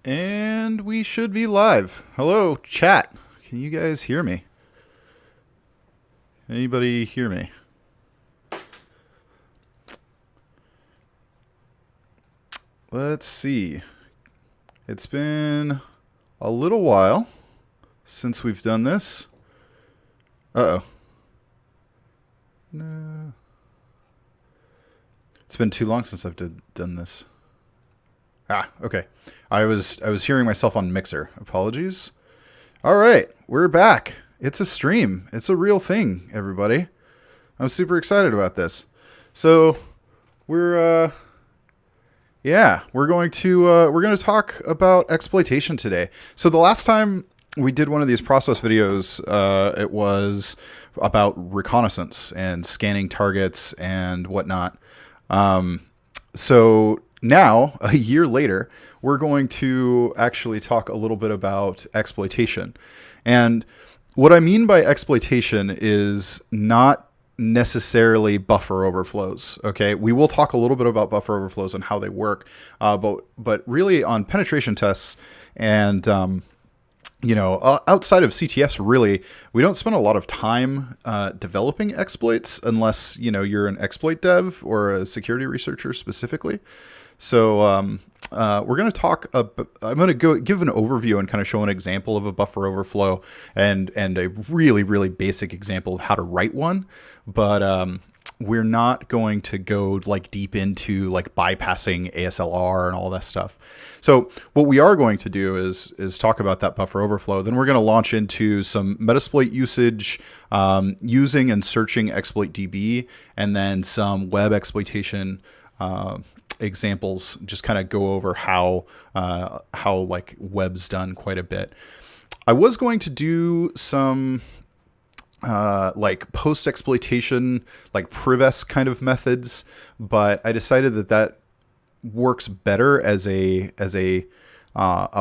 And we should be live. Hello, chat. Can you guys hear me? Anybody hear me? Let's see. It's been a little while since we've done this. Uh-oh. No. It's been too long since I've done this. Ah, okay. I was hearing myself on Mixer. Apologies. All right, we're back. It's a stream. It's a real thing, everybody. I'm super excited about this. So, we're going to talk about exploitation today. So the last time we did one of these process videos, it was about reconnaissance and scanning targets and whatnot. So now, a year later, we're going to actually talk a little bit about exploitation. And what I mean by exploitation is not necessarily buffer overflows. Okay, we will talk a little bit about buffer overflows and how they work, but really on penetration tests and outside of CTFs, really we don't spend a lot of time developing exploits unless you're an exploit dev or a security researcher specifically. So we're going to talk. I'm going to go give an overview and kind of show an example of a buffer overflow and a really, really basic example of how to write one. But we're not going to go like deep into like bypassing ASLR and all that stuff. So what we are going to do is talk about that buffer overflow. Then we're going to launch into some Metasploit usage, using and searching exploit DB, and then some web exploitation examples. Just kind of go over how like web's done quite a bit. I was going to do some like post exploitation, like priv-esque kind of methods, but I decided that works better as a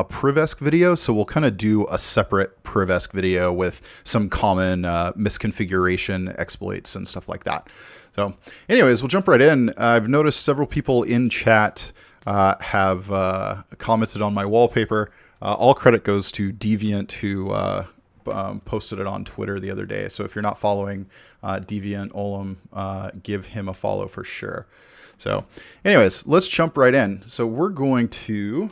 priv-esque video. So we'll kind of do a separate priv-esque video with some common misconfiguration exploits and stuff like that. So anyways, we'll jump right in. I've noticed several people in chat have commented on my wallpaper. All credit goes to Deviant, who posted it on Twitter the other day. So if you're not following Deviant Olam, give him a follow for sure. So anyways, let's jump right in. So we're going to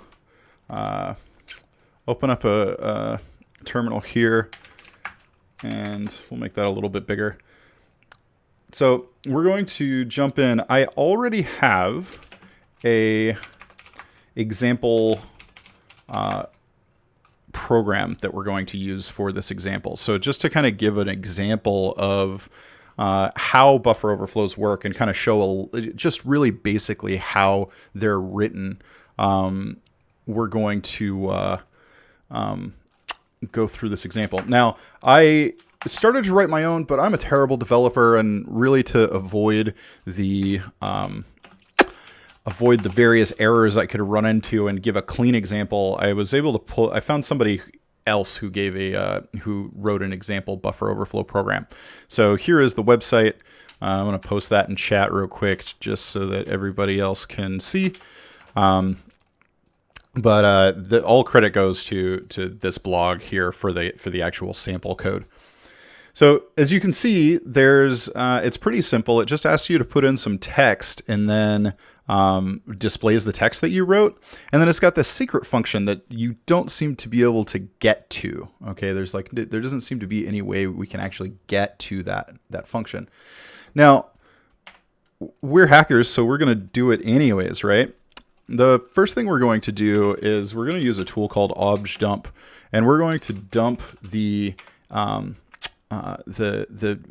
open up a terminal here, and we'll make that a little bit bigger. So we're going to jump in. I already have a example program that we're going to use for this example. So just to kind of give an example of how buffer overflows work and kind of show just really basically how they're written, we're going to go through this example. Now, I started to write my own, but I'm a terrible developer, and really to avoid the various errors I could run into and give a clean example, I was able to I found somebody else who gave who wrote an example buffer overflow program. So here is the website. I'm going to post that in chat real quick just so that everybody else can see. But all credit goes to this blog here for the actual sample code. So as you can see, it's pretty simple. It just asks you to put in some text and then displays the text that you wrote. And then it's got this secret function that you don't seem to be able to get to. Okay, there doesn't seem to be any way we can actually get to that function. Now, we're hackers, so we're going to do it anyways, right? The first thing we're going to do is we're going to use a tool called objdump, and we're going to dump the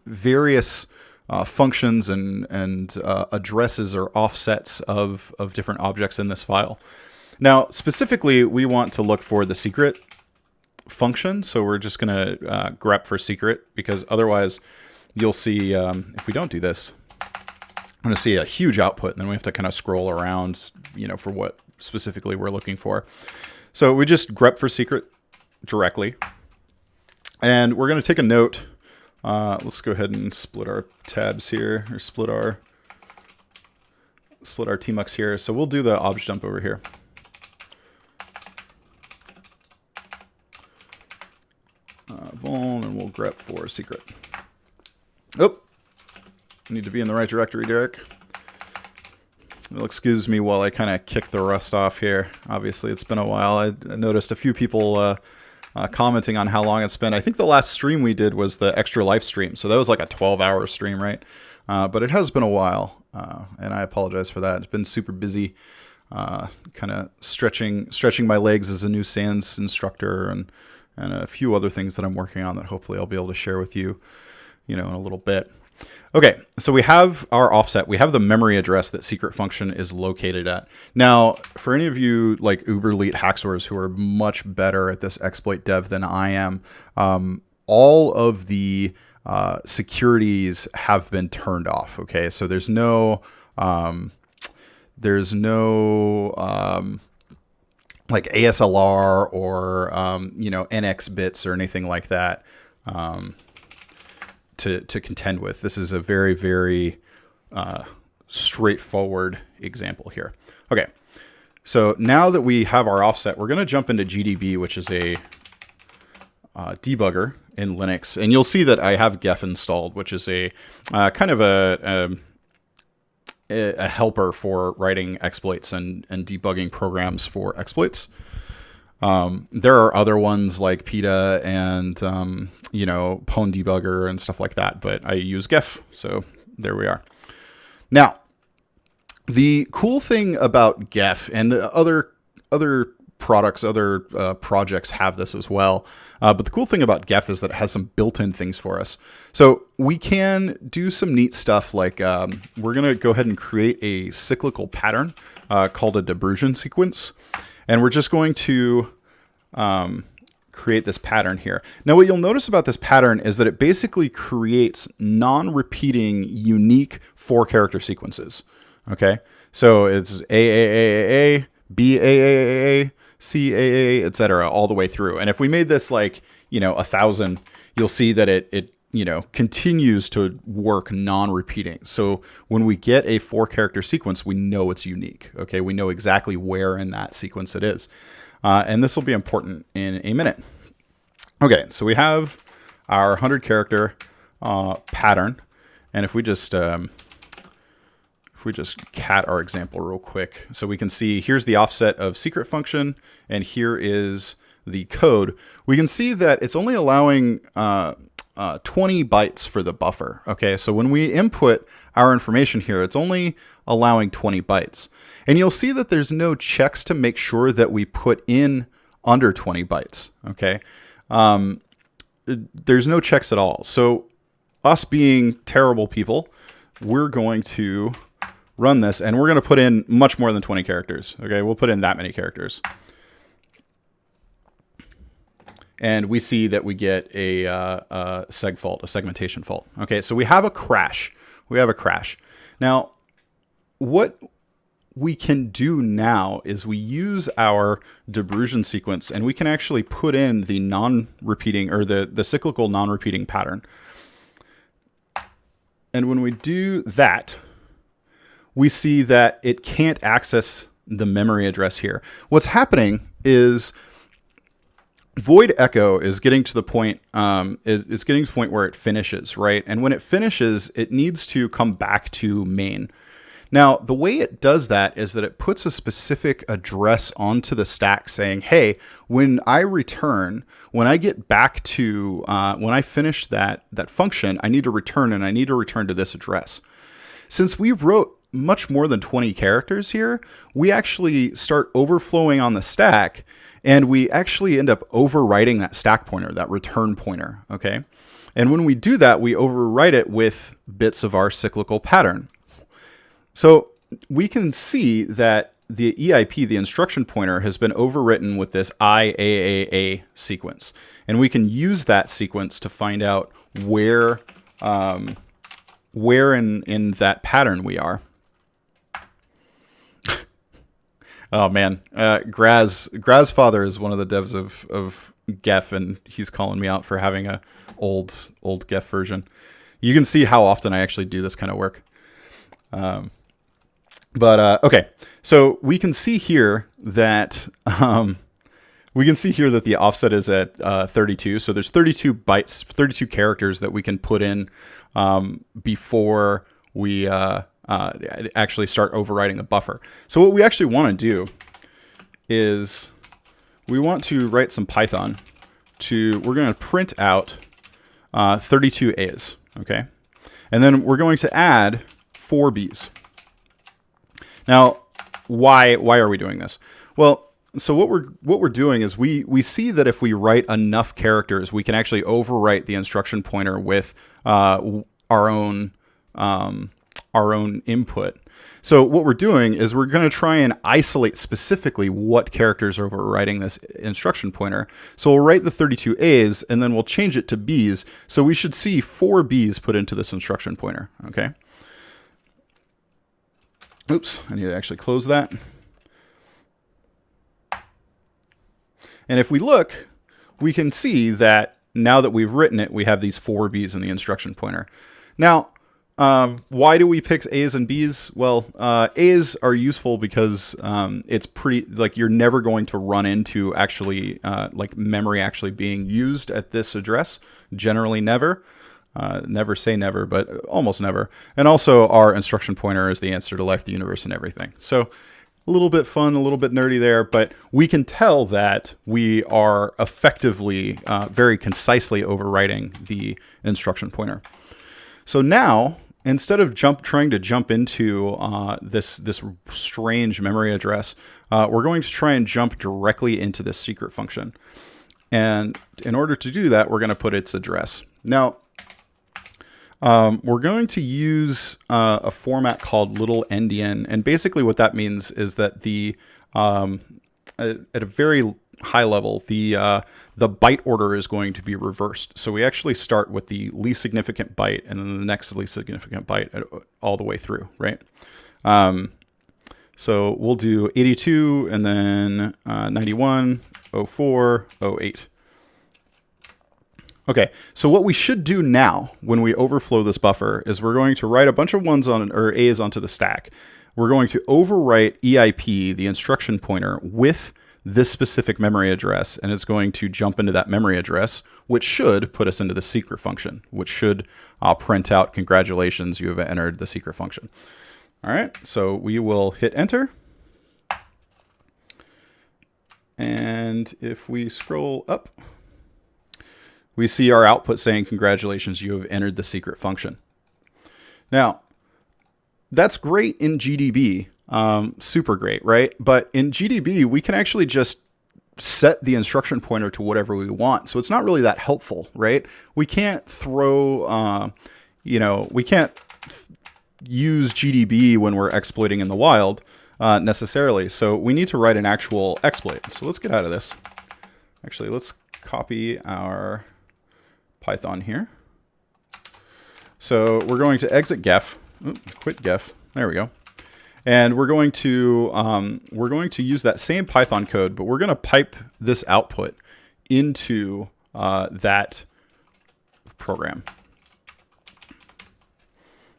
various functions and addresses or offsets of different objects in this file. Now, specifically, we want to look for the secret function, so we're just going to grep for secret, because otherwise you'll see, if we don't do this, I'm going to see a huge output, and then we have to kind of scroll around, for what specifically we're looking for. So we just grep for secret directly, and we're going to take a note. Let's go ahead and split our tabs here, or split our tmux here. So we'll do the objdump over here. grep for secret. Oh, need to be in the right directory, Derek. You'll excuse me while I kind of kick the rust off here. Obviously, it's been a while. I noticed a few people commenting on how long it's been. I think the last stream we did was the Extra Life stream, so that was like a 12-hour stream, right? But it has been a while, and I apologize for that. It's been super busy, kind of stretching my legs as a new SANS instructor, and a few other things that I'm working on that hopefully I'll be able to share with you, in a little bit. Okay, so we have our offset. We have the memory address that secret function is located at. Now, for any of you like uber elite hacksaws who are much better at this exploit dev than I am, all of the securities have been turned off. Okay, so there's no like ASLR or NX bits or anything like that. To contend with. This is a very, very straightforward example here. Okay, so now that we have our offset, we're going to jump into GDB, which is a debugger in Linux, and you'll see that I have Gef installed, which is a kind of a helper for writing exploits and debugging programs for exploits. There are other ones like PETA and, Pwn debugger and stuff like that, but I use Gef. So there we are. Now, the cool thing about Gef, and other products, other projects have this as well. But the cool thing about Gef is that it has some built-in things for us. So we can do some neat stuff like we're going to go ahead and create a cyclical pattern called a Debrusion sequence. And we're just going to create this pattern here. Now, what you'll notice about this pattern is that it basically creates non-repeating, unique 4-character sequences. Okay, so it's AAAA, BAAA, CAA, etc., all the way through. And if we made this like 1,000, you'll see that it continues to work non-repeating. So when we get a 4-character sequence, we know it's unique. Okay, we know exactly where in that sequence it is. And this will be important in a minute. Okay, so we have our 100-character pattern, and if we just cat our example real quick, so we can see here's the offset of secret function, and here is the code. We can see that it's only allowing 20 bytes for the buffer. Okay, so when we input our information here, it's only allowing 20 bytes. And you'll see that there's no checks to make sure that we put in under 20 bytes. Okay, there's no checks at all. So us being terrible people, we're going to run this, and we're going to put in much more than 20 characters. Okay, we'll put in that many characters. And we see that we get a seg fault, a segmentation fault. Okay, so we have a crash. Now, what we can do now is we use our Debrusion sequence, and we can actually put in the non-repeating, or the cyclical non-repeating pattern. And when we do that, we see that it can't access the memory address here. What's happening is void echo is getting to the point, it's getting to the point where it finishes, right? And when it finishes, it needs to come back to main. Now, the way it does that is that it puts a specific address onto the stack saying, hey, when I return, when I get back to, when I finish that function, I need to return, and I need to return to this address. Since we wrote much more than 20 characters here, we actually start overflowing on the stack, and we actually end up overwriting that stack pointer, that return pointer, okay? And when we do that, we overwrite it with bits of our cyclical pattern. So we can see that the EIP, the instruction pointer, has been overwritten with this IAAA sequence. And we can use that sequence to find out where in that pattern we are. Oh man, Graz father is one of the devs of Gef, and he's calling me out for having a old Gef version. You can see how often I actually do this kind of work. Okay, so we can see here that we can see here that the offset is at 32. So there's 32 bytes, 32 characters that we can put in before we actually start overwriting the buffer. So what we actually want to do is we want to write some Python we're going to print out 32 A's, okay? And then we're going to add 4 B's. Now, why are we doing this? Well, so what we're doing is we see that if we write enough characters, we can actually overwrite the instruction pointer with our own input. So what we're doing is we're going to try and isolate specifically what characters are overwriting this instruction pointer. So we'll write the 32 A's and then we'll change it to B's. So we should see 4 B's put into this instruction pointer. Okay. Oops, I need to actually close that. And if we look, we can see that now that we've written it, we have these 4 B's in the instruction pointer. Now, why do we pick A's and B's? Well, A's are useful because it's pretty, like, you're never going to run into actually like memory actually being used at this address. Generally never. Never say never, but almost never. And also our instruction pointer is the answer to life, the universe, and everything. So a little bit fun, a little bit nerdy there, but we can tell that we are effectively, very concisely overwriting the instruction pointer. So now, instead of trying to jump into this strange memory address, we're going to try and jump directly into this secret function. And in order to do that, we're going to put its address. Now, we're going to use a format called little endian, and basically what that means is that at a very high level, the byte order is going to be reversed. So we actually start with the least significant byte and then the next least significant byte all the way through, right? So we'll do 82 and then 91, 04, 08. Okay, so what we should do now when we overflow this buffer is we're going to write a bunch of A's onto the stack. We're going to overwrite EIP, the instruction pointer, with this specific memory address, and it's going to jump into that memory address, which should put us into the secret function, which should print out, congratulations, you have entered the secret function. All right, so we will hit enter. And if we scroll up, we see our output saying, congratulations, you have entered the secret function. Now, that's great in GDB, super great, right? But in GDB, we can actually just set the instruction pointer to whatever we want. So it's not really that helpful, right? We can't throw, we can't use GDB when we're exploiting in the wild necessarily. So we need to write an actual exploit. So let's get out of this. Actually, let's copy our Python here. So we're going to exit gef, quit gef. There we go. And we're going to use that same Python code, but we're going to pipe this output into that program.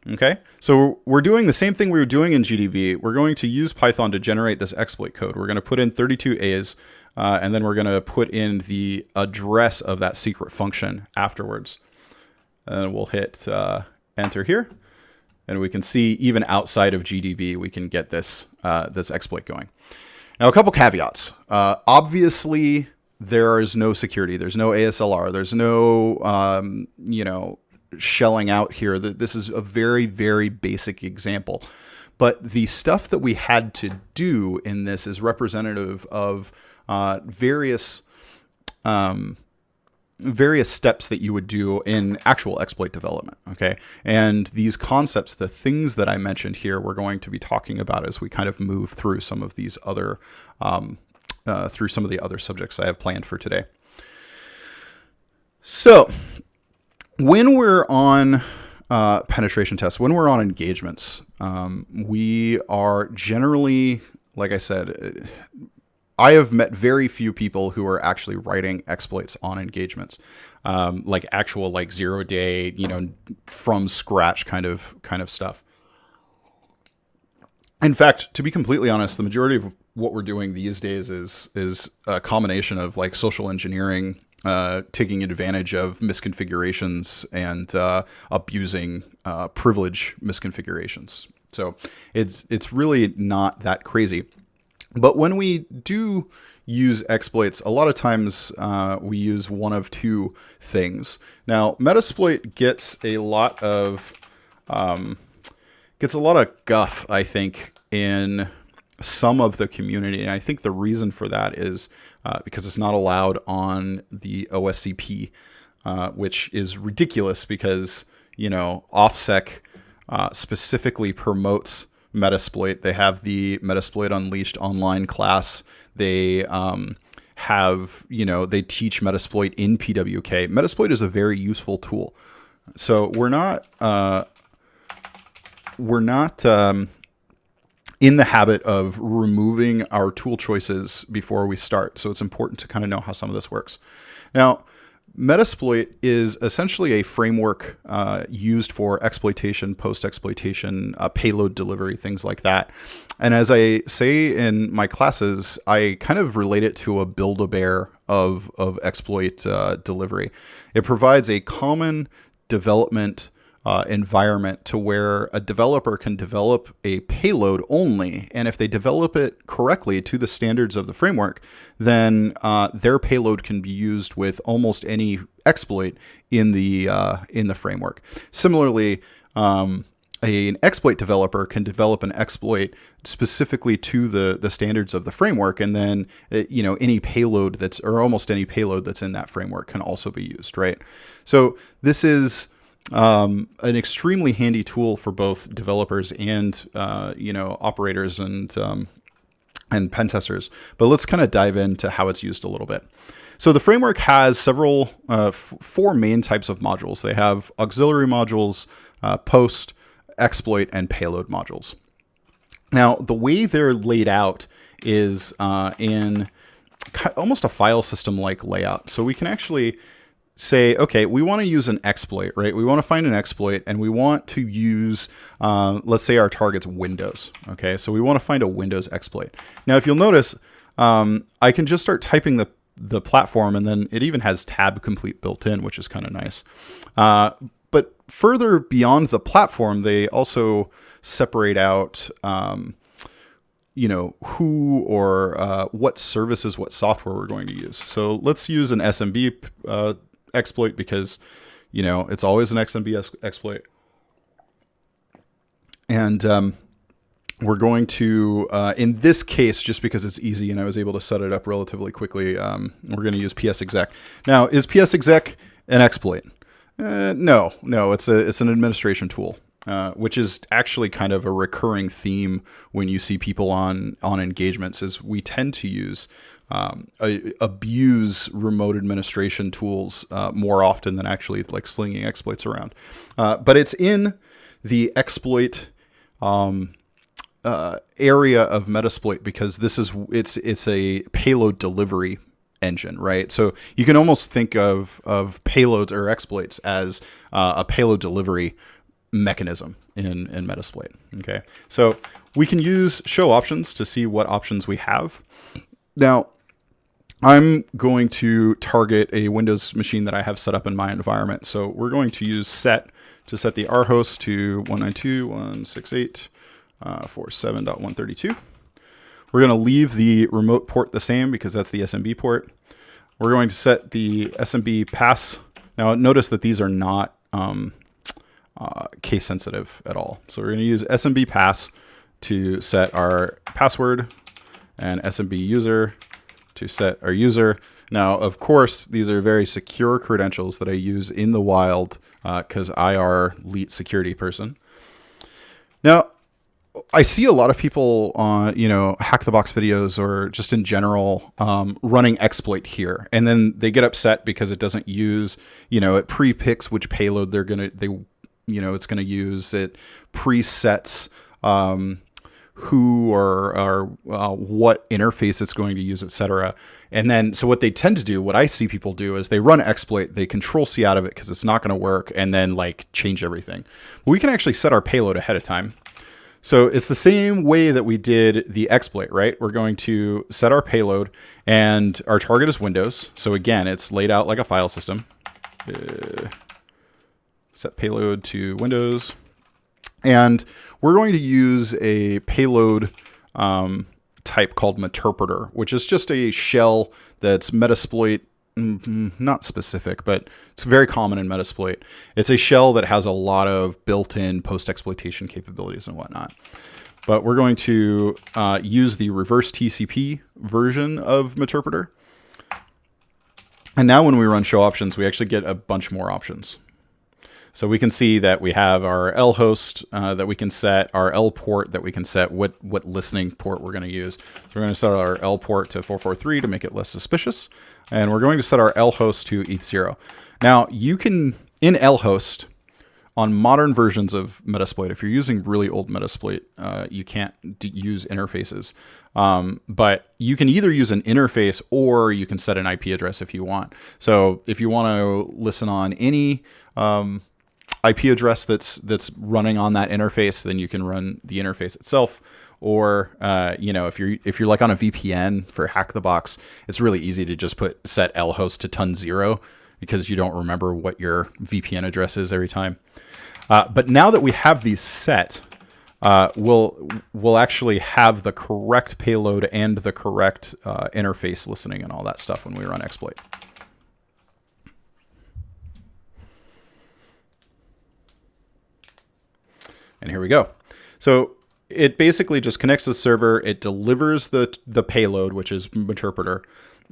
Okay, so we're doing the same thing we were doing in GDB. We're going to use Python to generate this exploit code. We're going to put in 32 A's, and then we're going to put in the address of that secret function afterwards. And we'll hit enter here. And we can see even outside of GDB, we can get this, this exploit going. Now, a couple caveats. Obviously, there is no security. There's no ASLR. There's no, shelling out here. This is a very, very basic example. But the stuff that we had to do in this is representative of various steps that you would do in actual exploit development, okay? And these concepts, the things that I mentioned here, we're going to be talking about as we kind of move through some of these other, through some of the other subjects I have planned for today. So when we're on penetration tests, when we're on engagements, we are generally, like I said, I have met very few people who are actually writing exploits on engagements, like actual 0-day, from scratch kind of stuff. In fact, to be completely honest, the majority of what we're doing these days is a combination of like social engineering, taking advantage of misconfigurations and abusing privilege misconfigurations. So it's really not that crazy. But when we do use exploits, a lot of times we use one of two things. Now, Metasploit gets a lot of guff, I think, in some of the community, and I think the reason for that is because it's not allowed on the OSCP, which is ridiculous because, you know, OffSec specifically promotes Metasploit. They have the Metasploit Unleashed online class. They have, you know, they teach Metasploit in PWK. Metasploit is a very useful tool. So we're not in the habit of removing our tool choices before we start. So it's important to kind of know how some of this works. Now, Metasploit is essentially a framework used for exploitation, post-exploitation, payload delivery, things like that. And as I say in my classes, I kind of relate it to a Build-A-Bear of exploit delivery. It provides a common development environment to where a developer can develop a payload only, and if they develop it correctly to the standards of the framework, then their payload can be used with almost any exploit in the framework. Similarly, an exploit developer can develop an exploit specifically to the standards of the framework, and then you know, any payload that's, or almost any payload that's in that framework can also be used, right? So this is an extremely handy tool for both developers and you know, operators and pen testers. But let's kind of dive into how it's used a little bit. So the framework has several four main types of modules. They have auxiliary modules, post, exploit, and payload modules. Now, the way they're laid out is in almost a file system like layout. So we can actually say, okay, we want to use an exploit, right? We want to find an exploit, and we want to use, let's say our target's Windows. Okay, so we want to find a Windows exploit. Now, if you'll notice, I can just start typing the platform, and then it even has tab complete built in, which is kind of nice. But further beyond the platform, they also separate out, you know, who or what services, what software we're going to use. So let's use an SMB exploit because, you know, it's always an XMB exploit. And we're going to, in this case, just because it's easy and I was able to set it up relatively quickly, we're going to use psexec. Now, is psexec an exploit? No, it's an administration tool. Which is actually kind of a recurring theme when you see people on engagements, is we tend to use abuse remote administration tools more often than actually like slinging exploits around. But it's in the exploit area of Metasploit because it's a payload delivery engine, right? So you can almost think of payloads or exploits as a payload delivery mechanism in Metasploit. Okay, so we can use show options to see what options we have. Now, I'm going to target a Windows machine that I have set up in my environment. So we're going to use set to set the rhost to 192.168.47.132. We're going to leave the remote port the same because that's the SMB port. We're going to set the SMB pass. Now notice that these are not case sensitive at all. So we're going to use SMB pass to set our password and SMB user to set our user. Now, of course, these are very secure credentials that I use in the wild because I are elite security person. Now, I see a lot of people on, you know, hack the box videos or just in general running exploit here, and then they get upset because it doesn't use, you know, it pre-picks which payload it's going to use. It presets who or what interface it's going to use, etc. And then, so what they tend to do, what I see people do, is they run exploit, they Control-C out of it because it's not going to work, and then like change everything. But we can actually set our payload ahead of time. So it's the same way that we did the exploit, right? We're going to set our payload, and our target is Windows. So again, it's laid out like a file system. Set payload to Windows. And we're going to use a payload type called Meterpreter, which is just a shell that's Metasploit, not specific, but it's very common in Metasploit. It's a shell that has a lot of built-in post-exploitation capabilities and whatnot. But we're going to use the reverse TCP version of Meterpreter. And now when we run show options, we actually get a bunch more options. So we can see that we have our L host that we can set, our L port that we can set, what listening port we're going to use. So we're going to set our L port to 443 to make it less suspicious. And we're going to set our L host to ETH0. Now you can, in L host, on modern versions of Metasploit, if you're using really old Metasploit, you can't use interfaces. But you can either use an interface or you can set an IP address if you want. So if you want to listen on any IP address that's running on that interface, then you can run the interface itself. Or if you're like on a VPN for Hack the Box, it's really easy to just set L host to ton 0 because you don't remember what your VPN address is every time. But now that we have these set, we'll actually have the correct payload and the correct interface listening and all that stuff when we run exploit. And here we go. So it basically just connects to the server. It delivers the payload, which is Meterpreter,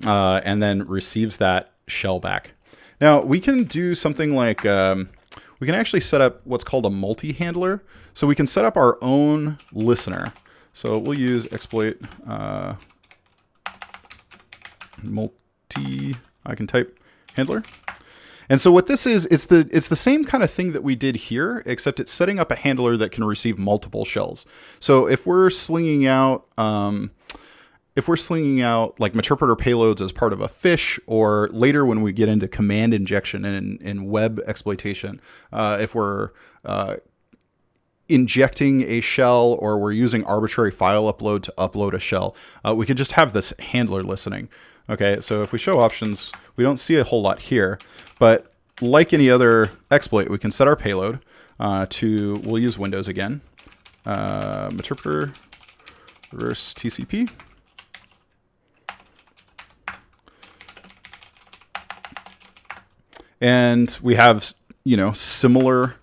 and then receives that shell back. Now we can do something like we can actually set up what's called a multi-handler. So we can set up our own listener. So we'll use exploit I can type handler. And so what this is, it's the same kind of thing that we did here, except it's setting up a handler that can receive multiple shells. So if we're slinging out like Meterpreter payloads as part of a fish, or later when we get into command injection in web exploitation, if we're injecting a shell or we're using arbitrary file upload to upload a shell, we could just have this handler listening. Okay, so if we show options, we don't see a whole lot here, but like any other exploit, we can set our payload we'll use Windows again, Meterpreter, reverse TCP. And we have, similar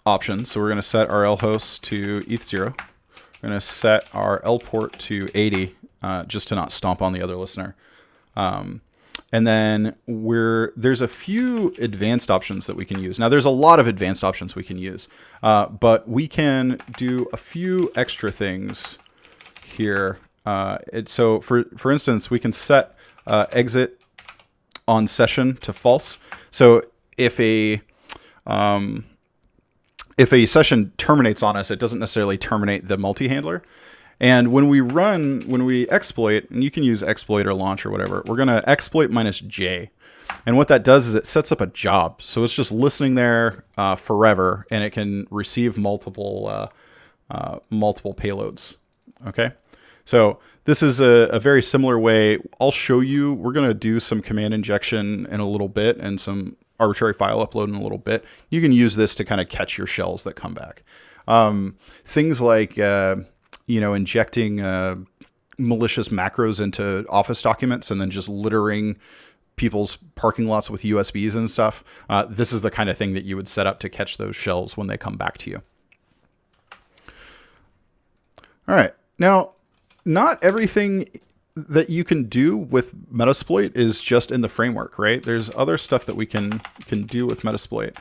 options. So we're going to set our L host to ETH0. We're going to set our L port to 80, just to not stomp on the other listener. And then there's a few advanced options that we can use. Now there's a lot of advanced options we can use, but we can do a few extra things here. So for instance, we can set exit on session to false. So if a session terminates on us, it doesn't necessarily terminate the multi-handler. And when we exploit, and you can use exploit or launch or whatever, we're going to exploit -J. And what that does is it sets up a job. So it's just listening there forever, and it can receive multiple payloads. Okay. So this is a very similar way. I'll show you. We're going to do some command injection in a little bit and some arbitrary file upload in a little bit. You can use this to kind of catch your shells that come back. Things like injecting malicious macros into Office documents and then just littering people's parking lots with USBs and stuff. This is the kind of thing that you would set up to catch those shells when they come back to you. All right. Now, not everything that you can do with Metasploit is just in the framework, right? There's other stuff that we can do with Metasploit.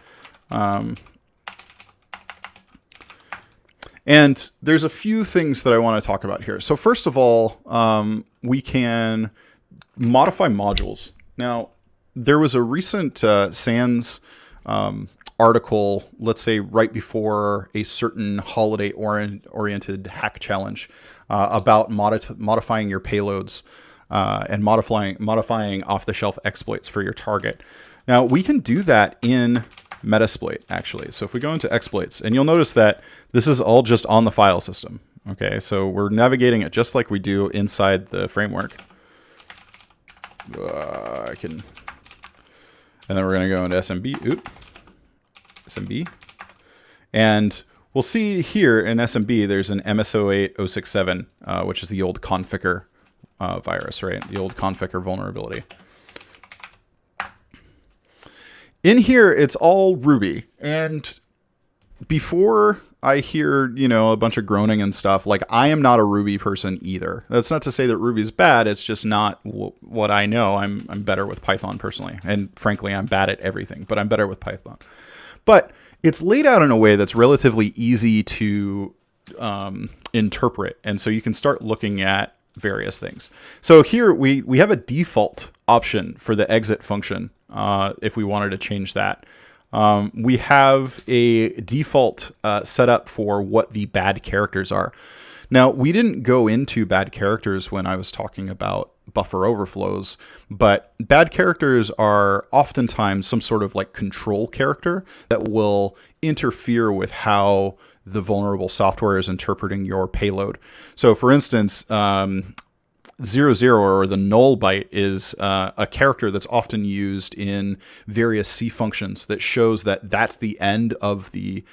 And there's a few things that I want to talk about here. So first of all, we can modify modules. Now, there was a recent SANS article, let's say right before a certain holiday-oriented hack challenge, about modifying your payloads and modifying off-the-shelf exploits for your target. Now, we can do that in Metasploit, actually. So if we go into exploits, and you'll notice that this is all just on the file system. Okay, so we're navigating it just like we do inside the framework. And then we're going to go into SMB. SMB. And we'll see here in SMB, there's an MS08067, which is the old Conficker virus, right? The old Conficker vulnerability. In here, it's all Ruby. And before I hear, you know, a bunch of groaning and stuff, like, I am not a Ruby person either. That's not to say that Ruby's bad. It's just not what I know. I'm better with Python personally. And frankly, I'm bad at everything, but I'm better with Python. But it's laid out in a way that's relatively easy to interpret. And so you can start looking at various things. So here we have a default option for the exit function if we wanted to change that. We have a default setup for what the bad characters are. Now, we didn't go into bad characters when I was talking about buffer overflows, but bad characters are oftentimes some sort of like control character that will interfere with how the vulnerable software is interpreting your payload. So for instance, 00 or the null byte is a character that's often used in various C functions that shows that that's the end of the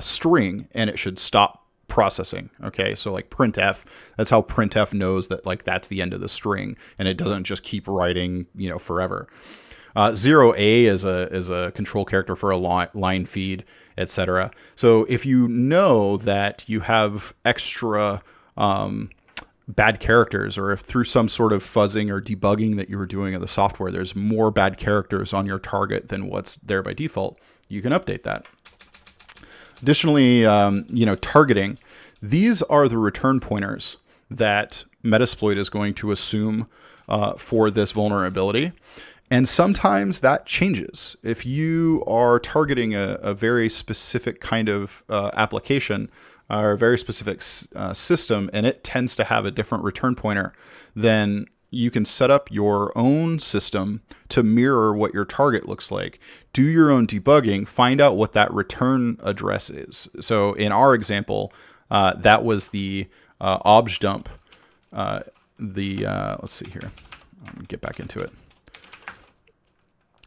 string and it should stop processing. Okay, so like printf, that's how printf knows that like that's the end of the string and it doesn't just keep writing, you know, forever. 0A is a control character for a line feed, etc. So if you know that you have extra bad characters, or if through some sort of fuzzing or debugging that you were doing of the software, there's more bad characters on your target than what's there by default, you can update that. Additionally, you know, targeting. These are the return pointers that Metasploit is going to assume for this vulnerability. And sometimes that changes. If you are targeting a very specific kind of application or a very specific system, and it tends to have a different return pointer, then you can set up your own system to mirror what your target looks like. Do your own debugging, find out what that return address is. So in our example, that was the obj dump. Let's see here. Let me get back into it.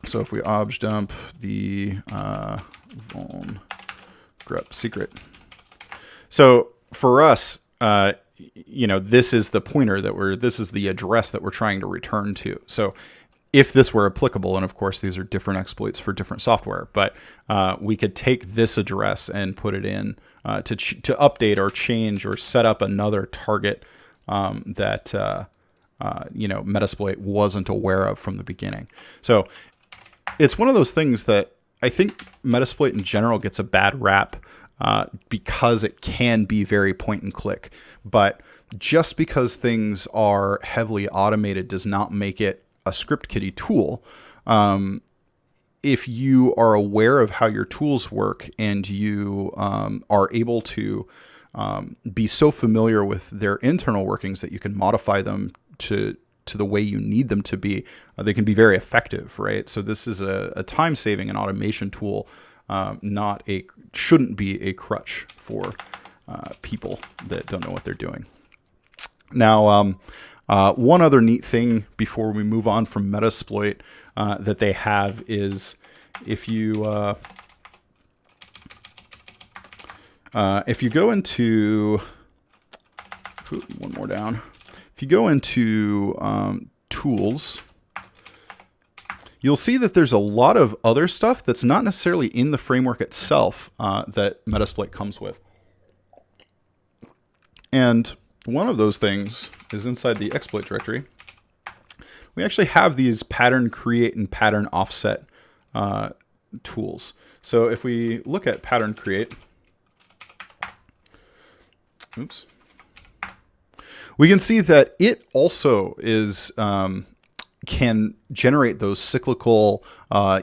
So if we obj dump the vuln grep secret. So for us, you know, this is the pointer this is the address that we're trying to return to. So if this were applicable, and of course these are different exploits for different software, but we could take this address and put it in to update or change or set up another target that you know, Metasploit wasn't aware of from the beginning. So it's one of those things that I think Metasploit in general gets a bad rap because it can be very point and click. But just because things are heavily automated does not make it a script kiddie tool. If you are aware of how your tools work and you are able to be so familiar with their internal workings that you can modify them to the way you need them to be, they can be very effective, right? So this is a time saving and automation tool, shouldn't be a crutch for people that don't know what they're doing. Now, one other neat thing before we move on from Metasploit that they have is if you go into one more down. If you go into tools, you'll see that there's a lot of other stuff that's not necessarily in the framework itself that Metasploit comes with. And one of those things is inside the exploit directory. We actually have these pattern create and pattern offset tools. So if we look at pattern create, we can see that it also is can generate those cyclical,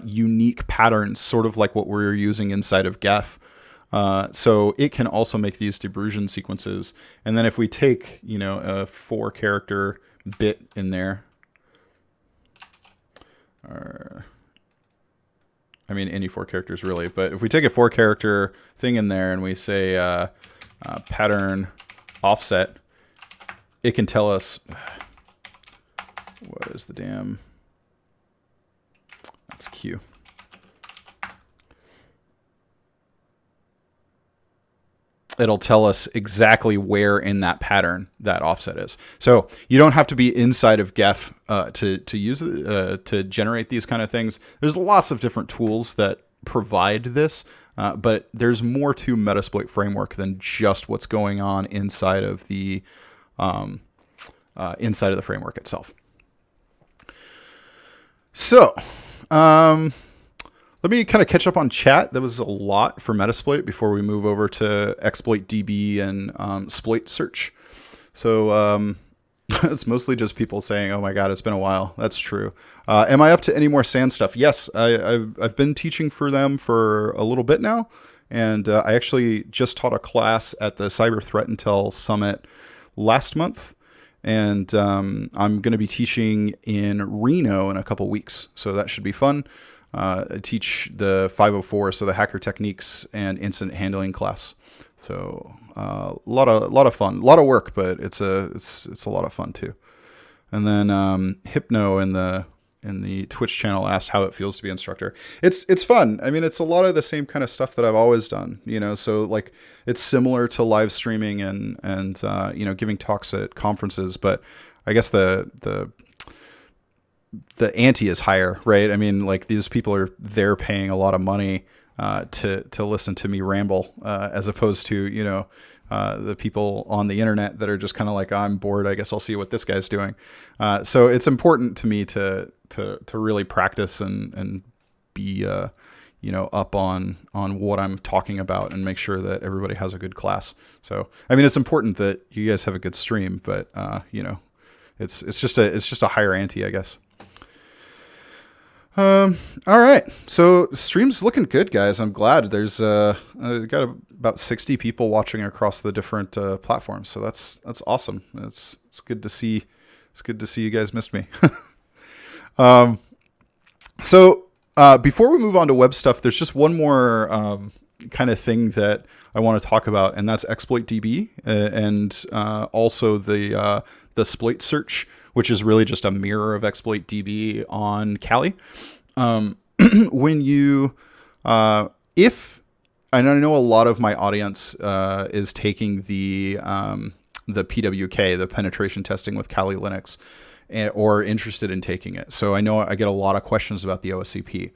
unique patterns, sort of like what we're using inside of Gef. So it can also make these debrusion sequences. And then if we take, you know, a 4-character bit in there, I I mean, any 4 characters really. But if we take a 4-character thing in there and we say pattern offset, it can tell us what is the damn. That's Q. It'll tell us exactly where in that pattern that offset is. So you don't have to be inside of Gef to use to generate these kind of things. There's lots of different tools that provide this, but there's more to Metasploit framework than just what's going on inside of the framework itself. So. Let me kind of catch up on chat. That was a lot for Metasploit before we move over to Exploit DB and Sploit Search. So it's mostly just people saying, "Oh my God, it's been a while." That's true. Am I up to any more SAN stuff? Yes, I've been teaching for them for a little bit now, and I actually just taught a class at the Cyber Threat Intel Summit last month. And I'm going to be teaching in Reno in a couple weeks, so that should be fun. I teach the 504, so the hacker techniques and incident handling class. So a lot of fun, a lot of work, but it's a lot of fun too. And then Hypno in the Twitch channel asked how it feels to be instructor. It's fun. I mean, it's a lot of the same kind of stuff that I've always done, you know, so like it's similar to live streaming and you know, giving talks at conferences, but I guess the ante is higher, right? I mean, like these people they're paying a lot of money to listen to me ramble, as opposed to, you know, the people on the internet that are just kind of like, I'm bored, I guess I'll see what this guy's doing. So it's important to me to really practice and be you know, up on what I'm talking about and make sure that everybody has a good class. So I mean, it's important that you guys have a good stream, but you know, it's just a higher ante, I guess. All right. So stream's looking good, guys. I'm glad there's I got about 60 people watching across the different platforms. So that's awesome. It's good to see. It's good to see you guys missed me. So before we move on to web stuff, there's just one more kind of thing that I want to talk about, and that's Exploit DB and also the Sploit Search, which is really just a mirror of Exploit DB on Kali. When you, and I know a lot of my audience is taking the PWK, the penetration testing with Kali Linux, or interested in taking it. So I know I get a lot of questions about the OSCP.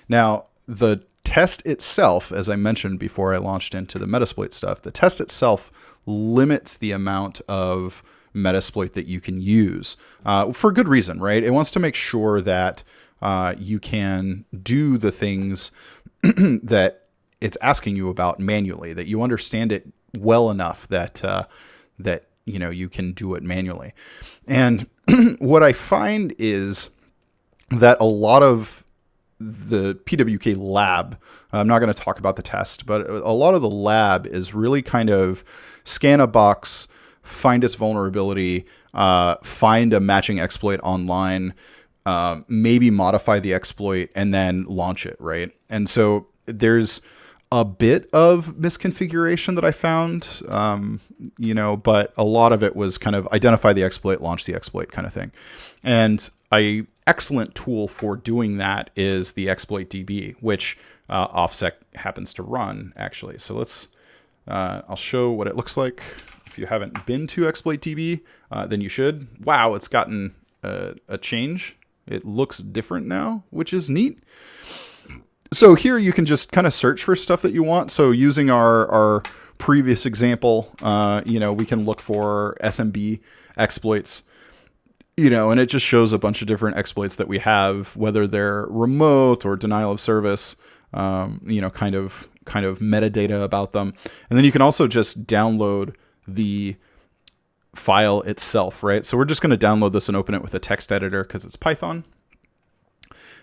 Now, the test itself, as I mentioned before I launched into the Metasploit stuff, the test itself limits the amount of Metasploit that you can use for good reason, right? It wants to make sure that you can do the things that it's asking you about manually, that you understand it well enough that that you know you can do it manually. And what I find is that a lot of the PWK lab, I'm not going to talk about the test, but a lot of the lab is really kind of scan a box, find its vulnerability, find a matching exploit online, maybe modify the exploit, and then launch it, right? And so there's a bit of misconfiguration that I found, you know, but a lot of it was kind of identify the exploit, launch the exploit kind of thing. And an excellent tool for doing that is the Exploit DB, which Offset happens to run, actually. So let's, I'll show what it looks like. If you haven't been to Exploit DB, then you should. Wow, it's gotten a change. It looks different now, which is neat. So here you can just kind of search for stuff that you want. So using our previous example, you know, we can look for SMB exploits, you know, and it just shows a bunch of different exploits that we have, whether they're remote or denial of service, you know, kind of metadata about them. And then you can also just download the file itself, right? So we're just going to download this and open it with a text editor because it's Python.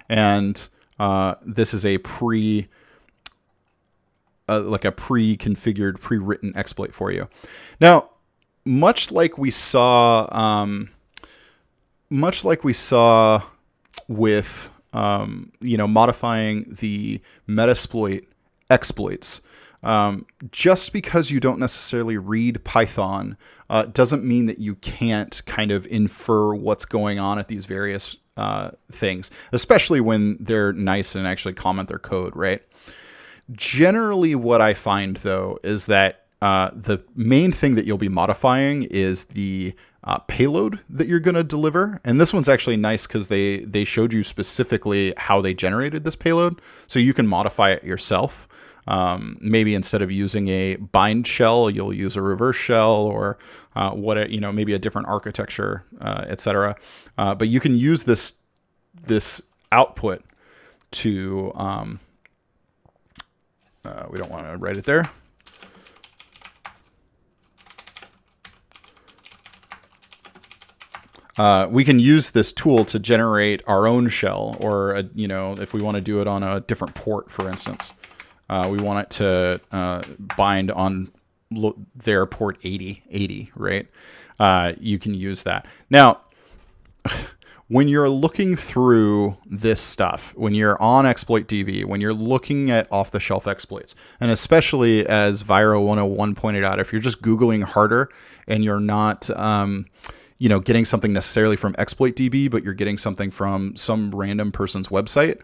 And this is a pre-configured, pre-written exploit for you. Now, much like we saw with modifying the Metasploit exploits. Just because you don't necessarily read Python doesn't mean that you can't kind of infer what's going on at these various things, especially when they're nice and actually comment their code, right? Generally, what I find, though, is that the main thing that you'll be modifying is the payload that you're going to deliver. And this one's actually nice because they showed you specifically how they generated this payload. So you can modify it yourself. Maybe instead of using a bind shell, you'll use a reverse shell or maybe a different architecture, etc. But you can use this output to we don't want to write it there. We can use this tool to generate our own shell, or if we want to do it on a different port, for instance, we want it to bind on their port 8080, right? You can use that. Now, when you're looking through this stuff, when you're on ExploitDB, when you're looking at off-the-shelf exploits, and especially as Viro 101 pointed out, if you're just Googling harder and you're not getting something necessarily from ExploitDB, but you're getting something from some random person's website,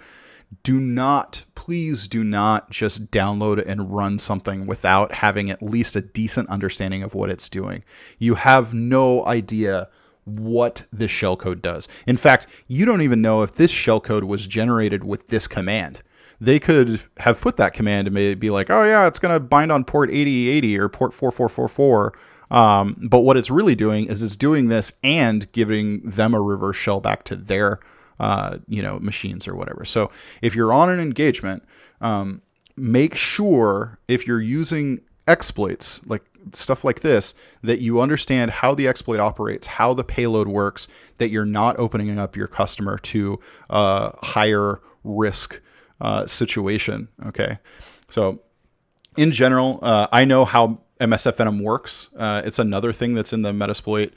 please do not just download and run something without having at least a decent understanding of what it's doing. You have no idea what this shellcode does. In fact, you don't even know if this shellcode was generated with this command. They could have put that command and maybe be like, oh yeah, it's going to bind on port 8080 or port 4444. But what it's really doing is it's doing this and giving them a reverse shell back to their machines or whatever. So if you're on an engagement, make sure if you're using exploits, like stuff like this, that you understand how the exploit operates, how the payload works, that you're not opening up your customer to a higher risk situation. Okay. So in general, I know how MSFNM works. It's another thing that's in the Metasploit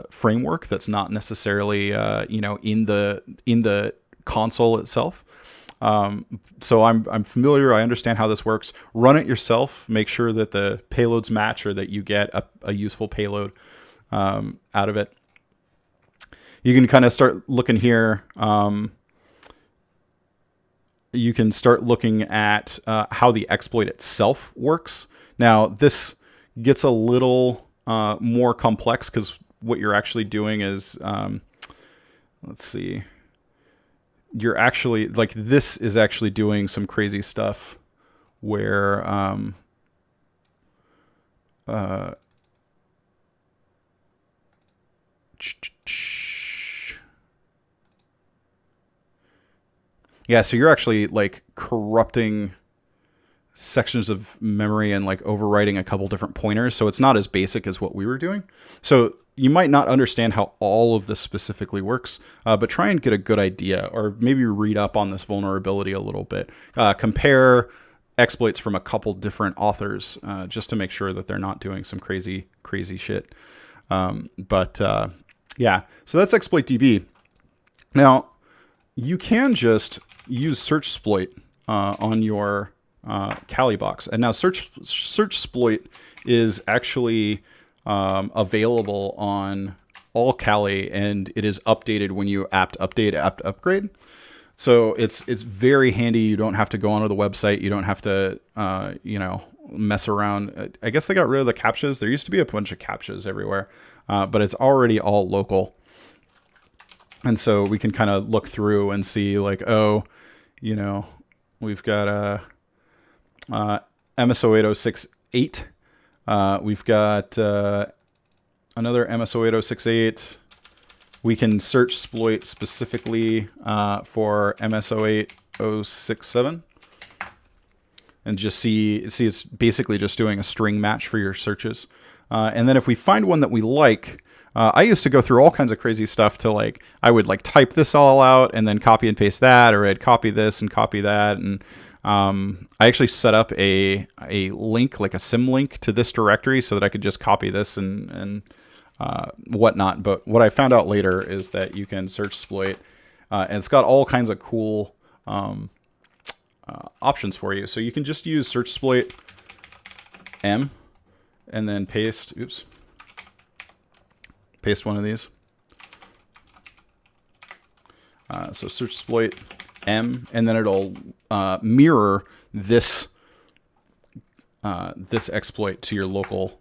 framework that's not necessarily in the console itself. So I'm familiar. I understand how this works. Run it yourself. Make sure that the payloads match, or that you get a useful payload out of it. You can kind of start looking here. You can start looking at how the exploit itself works. Now, this gets a little more complex because what you're actually doing is, let's see, you're actually, like, this is actually doing some crazy stuff where yeah, so you're actually like corrupting sections of memory and like overwriting a couple different pointers. So it's not as basic as what we were doing. So you might not understand how all of this specifically works, but try and get a good idea, or maybe read up on this vulnerability a little bit. Compare exploits from a couple different authors just to make sure that they're not doing some crazy shit. Yeah, so that's ExploitDB. Now, you can just use SearchSploit on your Kali box. And now SearchSploit is actually available on all Kali, and it is updated when you apt update, apt upgrade. So it's very handy. You don't have to go onto the website. You don't have to mess around. I guess they got rid of the CAPTCHAs. There used to be a bunch of CAPTCHAs everywhere, but it's already all local. And so we can kind of look through and see like, oh, we've got MSO8068. We've got another MSO8068. We can SearchSploit specifically for MSO8067. And just see it's basically just doing a string match for your searches. And then if we find one that we like, I used to go through all kinds of crazy stuff to like, I would like type this all out and then copy and paste that, or I'd copy this and copy that. And I actually set up a link, like a symlink to this directory so that I could just copy this and whatnot. But what I found out later is that you can SearchSploit And it's got all kinds of cool options for you. So you can just use SearchSploit M and then paste one of these. So SearchSploit M, and then it'll mirror this this exploit to your local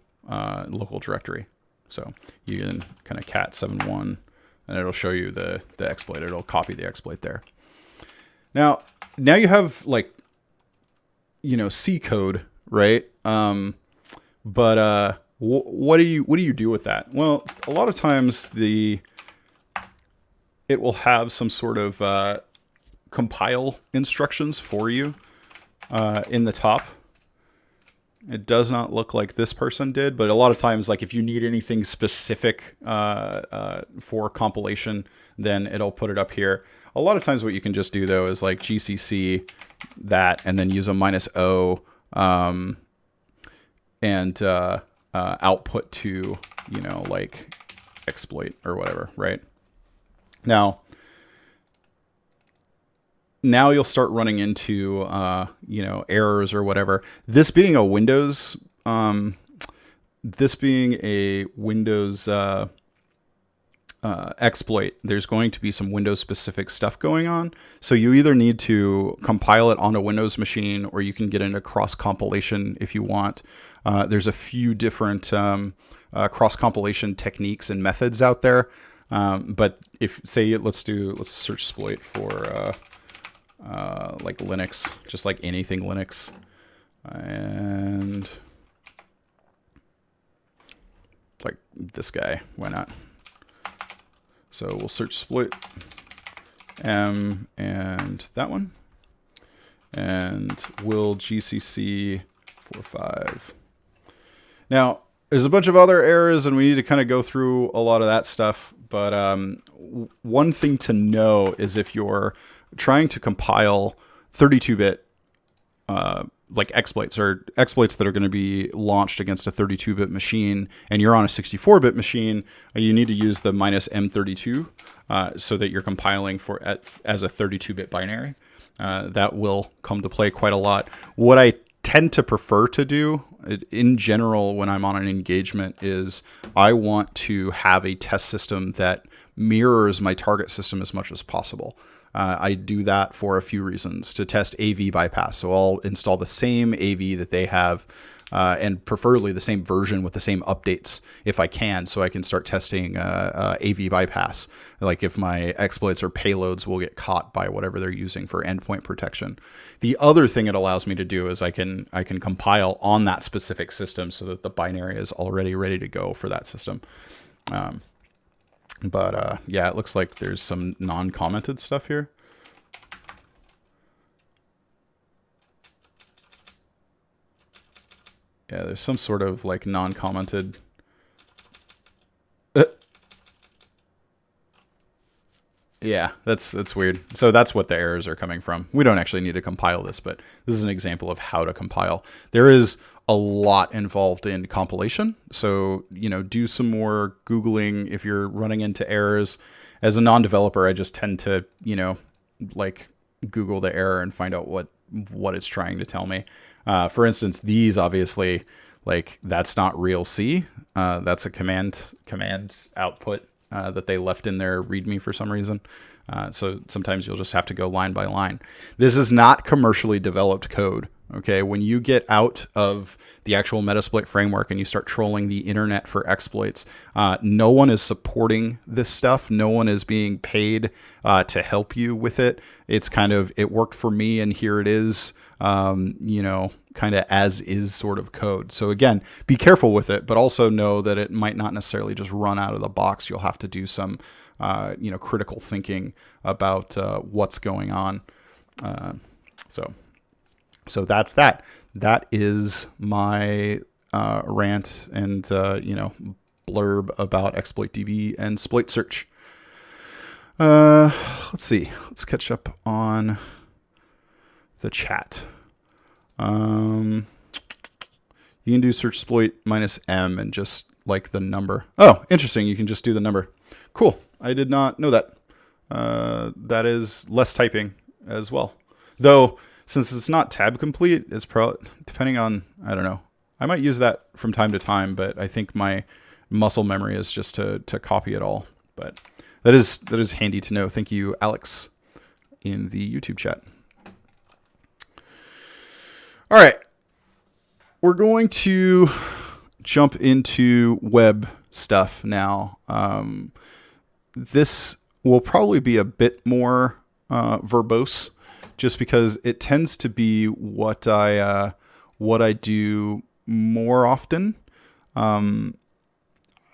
directory. So you can kind of cat 7.1, and it'll show you the exploit. It'll copy the exploit there. Now you have, like, you know, C code, right? But what do you do with that? Well, a lot of times it will have some sort of compile instructions for you in the top. It does not look like this person did, but a lot of times, like, if you need anything specific for compilation, then it'll put it up here. A lot of times what you can just do, though, is like GCC that and then use a -o and output to, you know, like exploit or whatever, right? Now you'll start running into, you know, errors or whatever. This being a Windows, exploit, there's going to be some Windows specific stuff going on. So you either need to compile it on a Windows machine, or you can get into cross compilation if you want. There's a few different cross compilation techniques and methods out there. But if, say, let's SearchSploit for like Linux, just like anything Linux, and like this guy, why not? So we'll SearchSploit M and that one, and we'll GCC 4.5. Now there's a bunch of other errors, and we need to kind of go through a lot of that stuff. But one thing to know is if you're trying to compile 32-bit like exploits, or exploits that are going to be launched against a 32-bit machine, and you're on a 64-bit machine, you need to use the -M32 so that you're compiling as a 32-bit binary. That will come to play quite a lot. What I tend to prefer to do in general when I'm on an engagement is I want to have a test system that mirrors my target system as much as possible. I do that for a few reasons: to test AV bypass. So I'll install the same AV that they have, and preferably the same version with the same updates if I can, so I can start testing AV bypass. Like if my exploits or payloads will get caught by whatever they're using for endpoint protection. The other thing it allows me to do is I can compile on that specific system so that the binary is already ready to go for that system. But yeah, it looks like there's some non-commented stuff here. Yeah, there's some sort of like non-commented. Yeah, that's weird. So that's what the errors are coming from. We don't actually need to compile this, but this is an example of how to compile. There is a lot involved in compilation. So, you know, do some more Googling if you're running into errors. As a non-developer, I just tend to, you know, like Google the error and find out what it's trying to tell me. For instance, these obviously, like, that's not real C. That's a command output that they left in their README for some reason. So sometimes you'll just have to go line by line. This is not commercially developed code. Okay, when you get out of the actual Metasploit framework and you start trolling the internet for exploits, no one is supporting this stuff. No one is being paid to help you with it. It's kind of, it worked for me and here it is, you know, kind of as is sort of code. So again, be careful with it, but also know that it might not necessarily just run out of the box. You'll have to do some, you know, critical thinking about what's going on. So that's that. That is my rant and you know, blurb about ExploitDB and Sploit Search. Let's see. Let's catch up on the chat. You can do SearchSploit -M and just like the number. Oh, interesting. You can just do the number. Cool. I did not know that. that is less typing as well. Though, since it's not tab complete, it's probably, depending on, I don't know, I might use that from time to time, but I think my muscle memory is just to copy it all. But that is handy to know. Thank you, Alex, in the YouTube chat. All right. We're going to jump into web stuff now. This will probably be a bit more verbose, just because it tends to be what I do more often.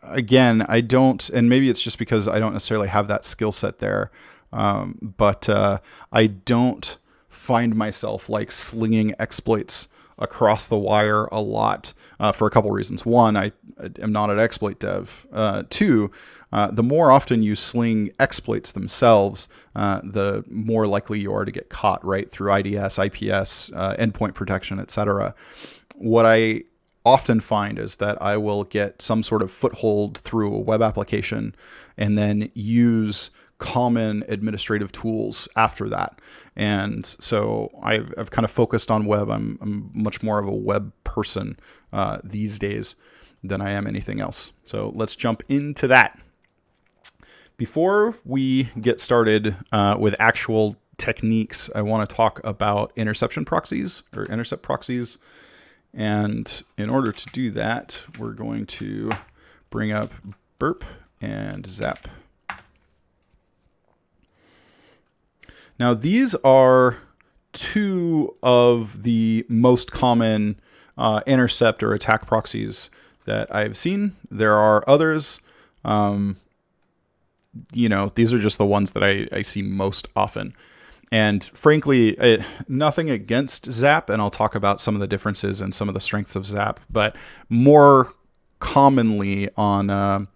Again, I don't, and maybe it's just because I don't necessarily have that skill set there, but I don't find myself like slinging exploits across the wire a lot for a couple reasons. One, I am not an exploit dev. Two, the more often you sling exploits themselves, the more likely you are to get caught, right, through IDS, IPS, endpoint protection, etc. What I often find is that I will get some sort of foothold through a web application and then use common administrative tools after that. And so I've kind of focused on web. I'm much more of a web person these days than I am anything else. So let's jump into that. Before we get started with actual techniques, I want to talk about interception proxies or intercept proxies. And in order to do that, we're going to bring up Burp and Zap. Now, these are two of the most common intercept or attack proxies that I've seen. There are others. These are just the ones that I see most often. And frankly, nothing against Zap, and I'll talk about some of the differences and some of the strengths of Zap, but more commonly on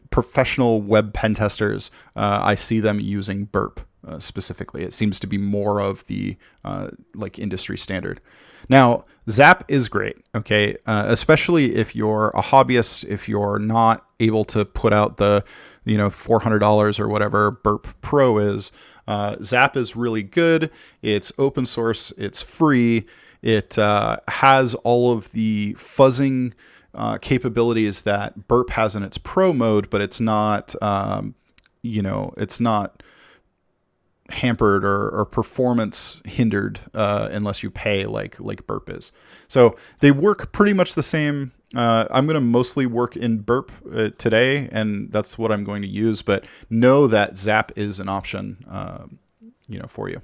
professional web pen testers, I see them using Burp specifically. It seems to be more of the industry standard. Now, Zap is great, okay? Especially if you're a hobbyist, if you're not able to put out the $400 or whatever Burp Pro is. Zap is really good. It's open source. It's free. It has all of the fuzzing capabilities that Burp has in its Pro mode, but it's not, it's not hampered or performance hindered unless you pay like Burp is. So they work pretty much the same. I'm going to mostly work in Burp today, and that's what I'm going to use, but know that Zap is an option, for you.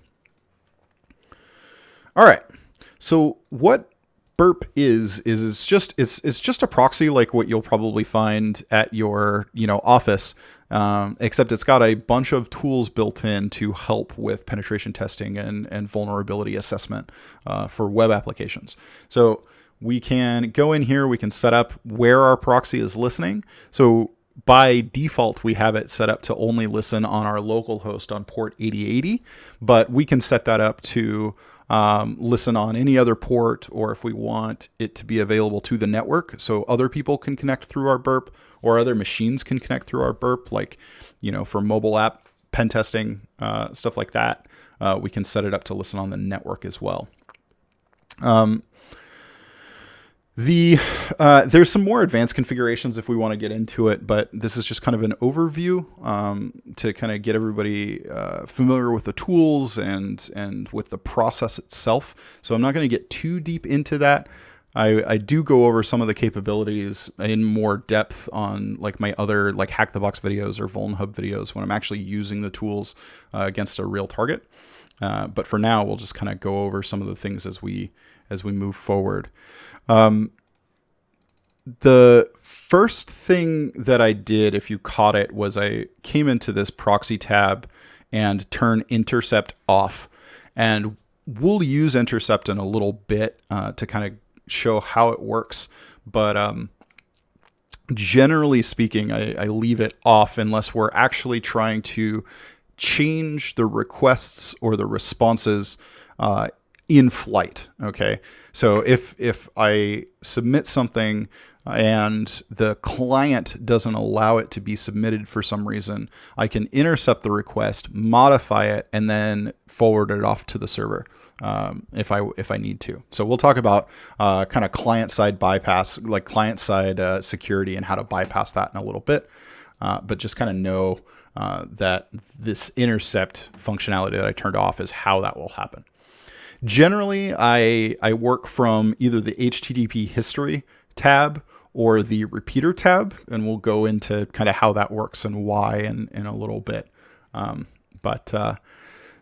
All right. So what Burp is it's just a proxy like what you'll probably find at your, office, except it's got a bunch of tools built in to help with penetration testing and vulnerability assessment for web applications. So we can go in here, we can set up where our proxy is listening. So by default, we have it set up to only listen on our local host on port 8080, but we can set that up to listen on any other port, or if we want it to be available to the network, so other people can connect through our Burp, or other machines can connect through our Burp, like, for mobile app pen testing, stuff like that. We can set it up to listen on the network as well. There's some more advanced configurations if we want to get into it, but this is just kind of an overview to kind of get everybody familiar with the tools and with the process itself. So I'm not going to get too deep into that. I do go over some of the capabilities in more depth on like my other like Hack the Box videos or VulnHub videos when I'm actually using the tools against a real target. But for now, we'll just kind of go over some of the things as we move forward. The first thing that I did, if you caught it, was I came into this proxy tab and turn intercept off. And we'll use intercept in a little bit to kind of show how it works. But generally speaking, I leave it off unless we're actually trying to change the requests or the responses in flight. Okay. So if I submit something and the client doesn't allow it to be submitted for some reason, I can intercept the request, modify it, and then forward it off to the server if I need to. So we'll talk about kind of client-side bypass, like client-side security, and how to bypass that in a little bit. But just kind of know that this intercept functionality that I turned off is how that will happen. Generally, I work from either the HTTP history tab or the repeater tab, and we'll go into kind of how that works and why in a little bit.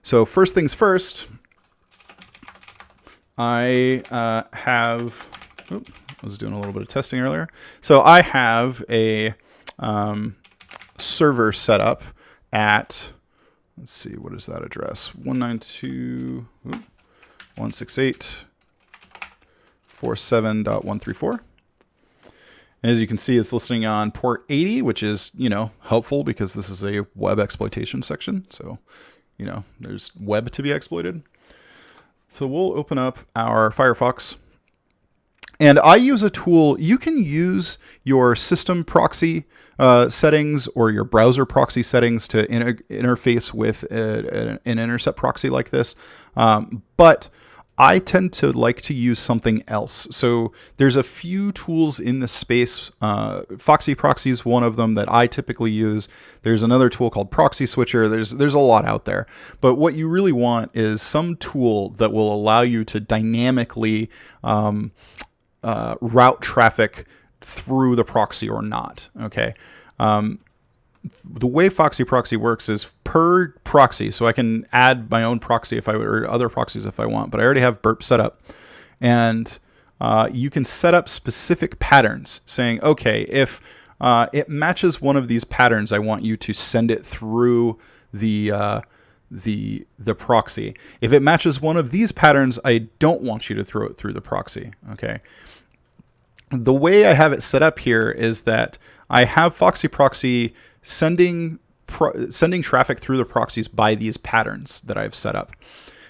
So first things first, I was doing a little bit of testing earlier. So I have a server set up at, let's see, what is that address? 192.168.47.134. And as you can see, it's listening on port 80, which is, helpful because this is a web exploitation section. So, there's web to be exploited. So we'll open up our Firefox. And I use a tool. You can use your system proxy settings or your browser proxy settings to interface with an intercept proxy like this. But I tend to like to use something else. So there's a few tools in the space. Foxy Proxy is one of them that I typically use. There's another tool called Proxy Switcher. There's a lot out there. But what you really want is some tool that will allow you to dynamically route traffic through the proxy or not. Okay. The way Foxy Proxy works is per proxy. So I can add my own proxy if I would, or other proxies if I want, but I already have Burp set up. And you can set up specific patterns saying, okay, if it matches one of these patterns, I want you to send it through the proxy. If it matches one of these patterns, I don't want you to throw it through the proxy. Okay. The way I have it set up here is that I have Foxy Proxy sending traffic through the proxies by these patterns that I've set up.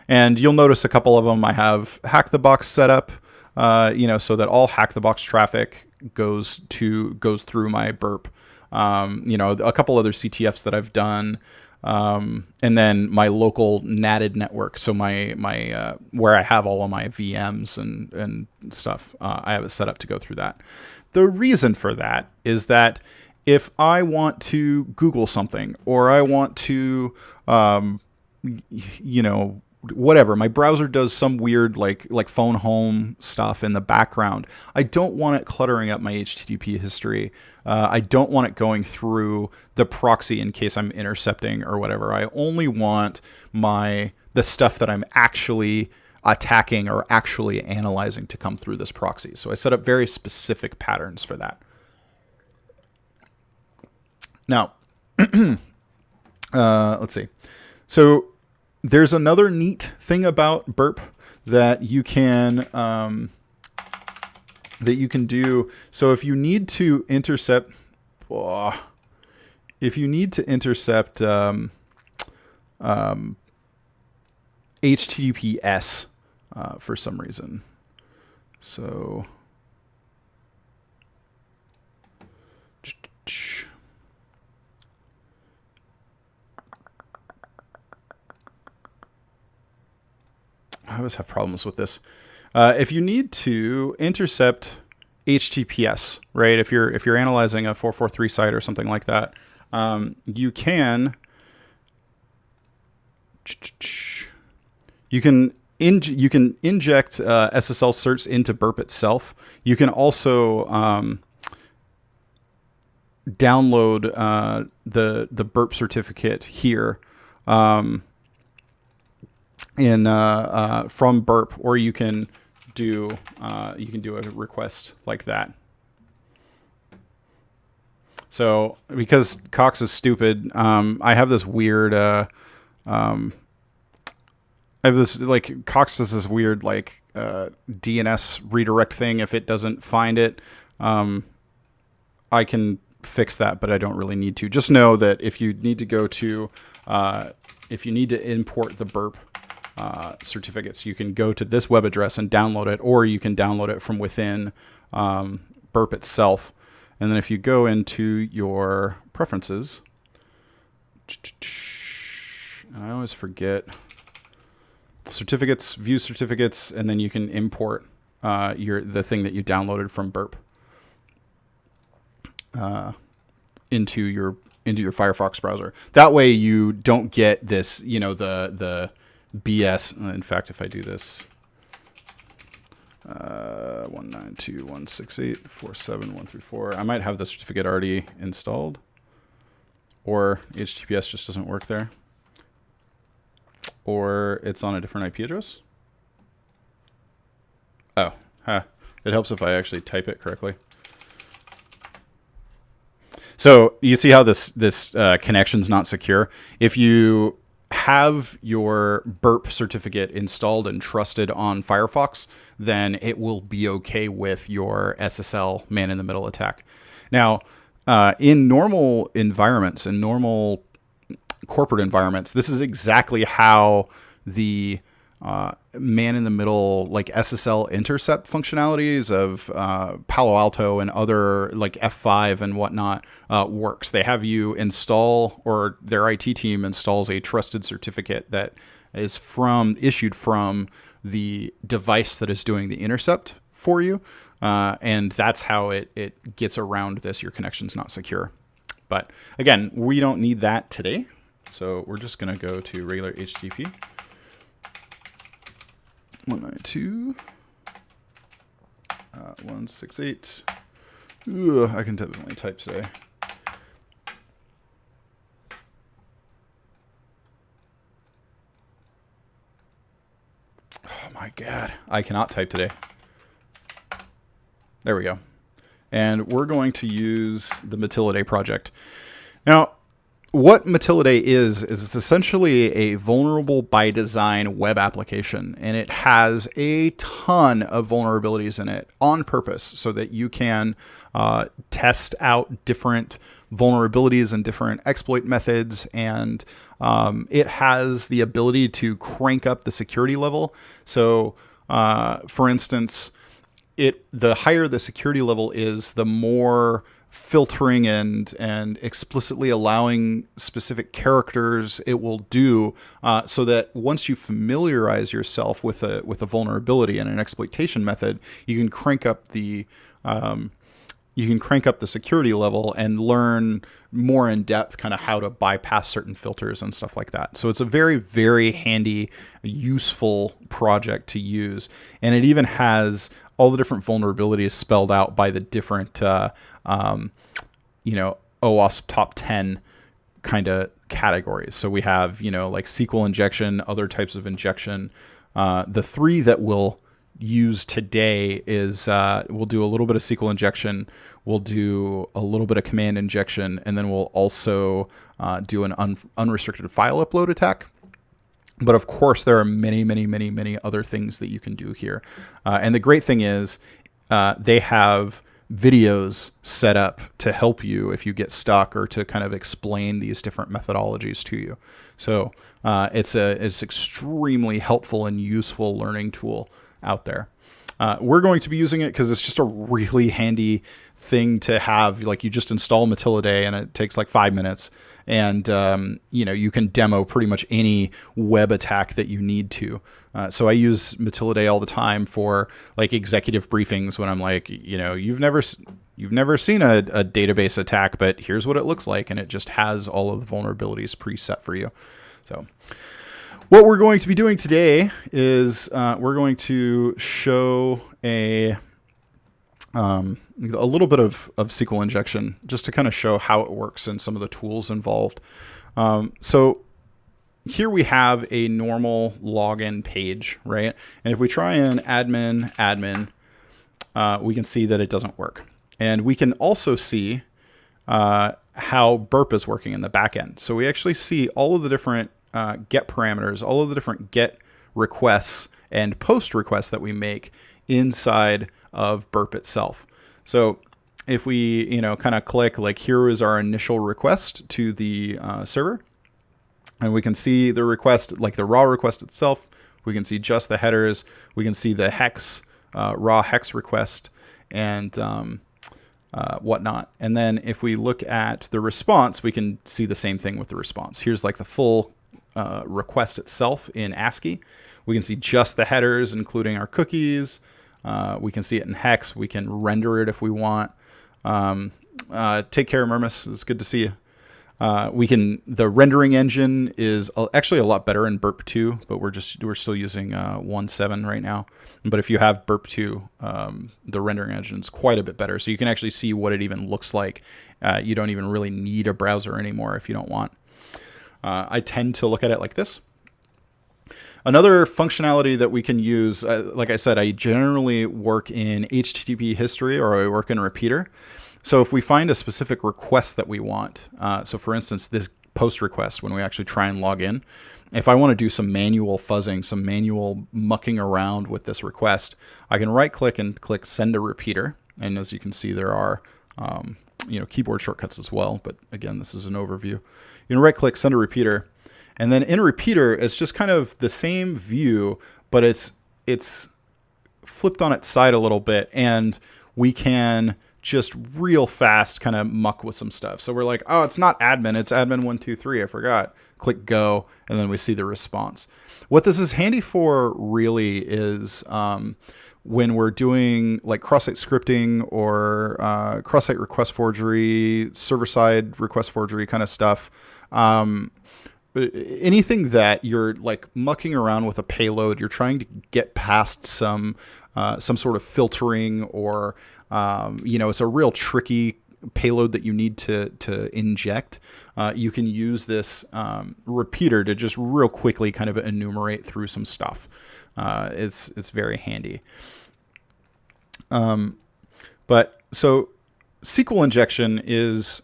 And you'll notice a couple of them I have Hack the Box set up, so that all Hack the Box traffic goes through my Burp. A couple other CTFs that I've done. And then my local natted network. So my where I have all of my VMs and stuff, I have it set up to go through that. The reason for that is that if I want to Google something, or I want to, whatever, my browser does some weird like phone home stuff in the background, I don't want it cluttering up my HTTP history. I don't want it going through the proxy in case I'm intercepting or whatever. I only want the stuff that I'm actually attacking or actually analyzing to come through this proxy. So I set up very specific patterns for that. Now, let's see. So there's another neat thing about Burp that you can do. So if you need to intercept, HTTPS for some reason, so I always have problems with this. If you need to intercept HTTPS, right? If you're analyzing a 443 site or something like that, you can inject SSL certs into Burp itself. You can also download the Burp certificate here. From Burp, or you can do a request like that. So because Cox is stupid, I have this weird Cox does this weird DNS redirect thing. If it doesn't find it, I can fix that, but I don't really need to. Just know that if you need to import the Burp certificates, you can go to this web address and download it, or you can download it from within Burp itself. And then if you go into your preferences, I always forget certificates, view certificates, and then you can import the thing that you downloaded from Burp into your Firefox browser. That way you don't get this, the BS. In fact, if I do this, 192.168.47.134, I might have the certificate already installed, or HTTPS just doesn't work there, or it's on a different IP address. Oh, it helps if I actually type it correctly. So you see how this connection's not secure. If you have your Burp certificate installed and trusted on Firefox, then it will be okay with your SSL man-in-the-middle attack. Now, in normal environments, in normal corporate environments, this is exactly how the man-in-the-middle, like SSL intercept functionalities of Palo Alto and other like F5 and whatnot works. They have you install, or their IT team installs a trusted certificate that is issued from the device that is doing the intercept for you. And that's how it gets around this. Your connection's not secure. But again, we don't need that today. So we're just going to go to regular HTTP. 192.168. I can definitely type today. Oh my God, I cannot type today. There we go. And we're going to use the Mattila project. Now, what Mattila is it's essentially a vulnerable by design web application, and it has a ton of vulnerabilities in it on purpose so that you can test out different vulnerabilities and different exploit methods, and it has the ability to crank up the security level. So, for instance, the higher the security level is, the more filtering and explicitly allowing specific characters it will do, so that once you familiarize yourself with a vulnerability and an exploitation method, you can crank up the security level and learn more in depth kind of how to bypass certain filters and stuff like that. So it's a very, very handy, useful project to use. And it even has all the different vulnerabilities spelled out by the different, OWASP top 10 kind of categories. So we have, like SQL injection, other types of injection. The three that we'll use today is we'll do a little bit of SQL injection, we'll do a little bit of command injection, and then we'll also do an unrestricted file upload attack. But of course, there are many, many, many, many other things that you can do here. And the great thing is they have videos set up to help you if you get stuck, or to kind of explain these different methodologies to you. So it's extremely helpful and useful learning tool out there. We're going to be using it because it's just a really handy thing to have. Like, you just install Mattila and it takes like 5 minutes. And, you can demo pretty much any web attack that you need to. So I use Mattila all the time for like executive briefings when I'm like, you've never seen a database attack, but here's what it looks like. And it just has all of the vulnerabilities preset for you. So what we're going to be doing today is we're going to show a little bit of SQL injection, just to kind of show how it works and some of the tools involved. So here we have a normal login page, right? And if we try and admin, we can see that it doesn't work. And we can also see how Burp is working in the back end. So we actually see all of the different get parameters, all of the different get requests and post requests that we make inside of Burp itself. So if we, kind of click, like, here is our initial request to the server, and we can see the request, like the raw request itself. We can see just the headers. We can see the hex, raw hex request, and whatnot. And then if we look at the response, we can see the same thing with the response. Here's like the full request itself in ASCII. We can see just the headers, including our cookies. We can see it in hex. We can render it if we want. Take care, Murmus. It's good to see you. The rendering engine is actually a lot better in Burp 2, but we're still using 1.7 right now. But if you have Burp 2, the rendering engine is quite a bit better. So you can actually see what it even looks like. You don't even really need a browser anymore if you don't want. I tend to look at it like this. Another functionality that we can use, like I said, I generally work in HTTP history, or I work in repeater. So if we find a specific request that we want, so for instance, this post request, when we actually try and log in, if I want to do some manual fuzzing, some manual mucking around with this request, I can right click and click send a repeater. And as you can see, there are keyboard shortcuts as well. But again, this is an overview. You can right click, send a repeater. And then in repeater, it's just kind of the same view, but it's flipped on its side a little bit. And we can just real fast kind of muck with some stuff. So we're like, oh, it's not admin, it's admin123, I forgot. Click go, and then we see the response. What this is handy for really is when we're doing like cross-site scripting or cross-site request forgery, server-side request forgery kind of stuff. Anything that you're like mucking around with a payload, you're trying to get past some sort of filtering, or it's a real tricky payload that you need to inject. You can use this repeater to just real quickly kind of enumerate through some stuff. It's very handy. But so SQL injection is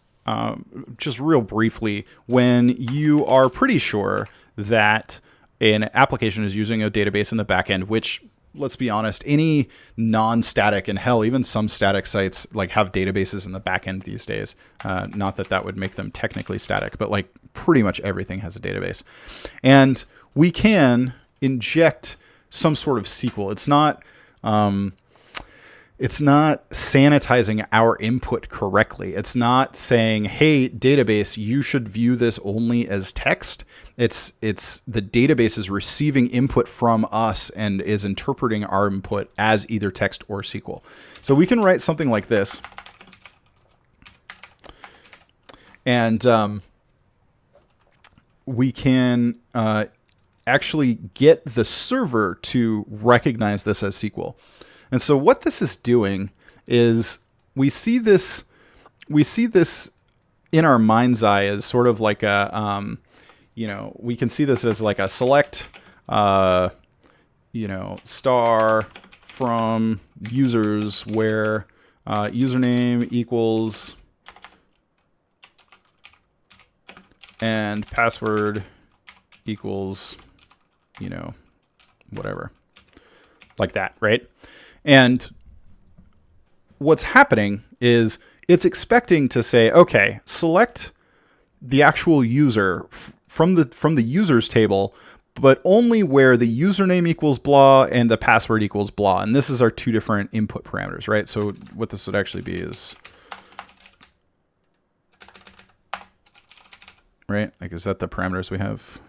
just real briefly when you are pretty sure that an application is using a database in the backend, which, let's be honest, any non-static, and hell, even some static sites like have databases in the backend these days. Not that that would make them technically static, but like pretty much everything has a database. And we can inject some sort of SQL. It's not sanitizing our input correctly. It's not saying, hey, database, you should view this only as text. It's the database is receiving input from us and is interpreting our input as either text or SQL. So we can write something like this. And we can actually get the server to recognize this as SQL. And so what this is doing is we see this in our mind's eye as sort of like a, we can see this as like a select, star from users where username equals and password equals, whatever, like that, right? And what's happening is it's expecting to say, okay, select the actual user from the users table, but only where the username equals blah and the password equals blah. And this is our two different input parameters, right? So what this would actually be is, right? Like, is that the parameters we have?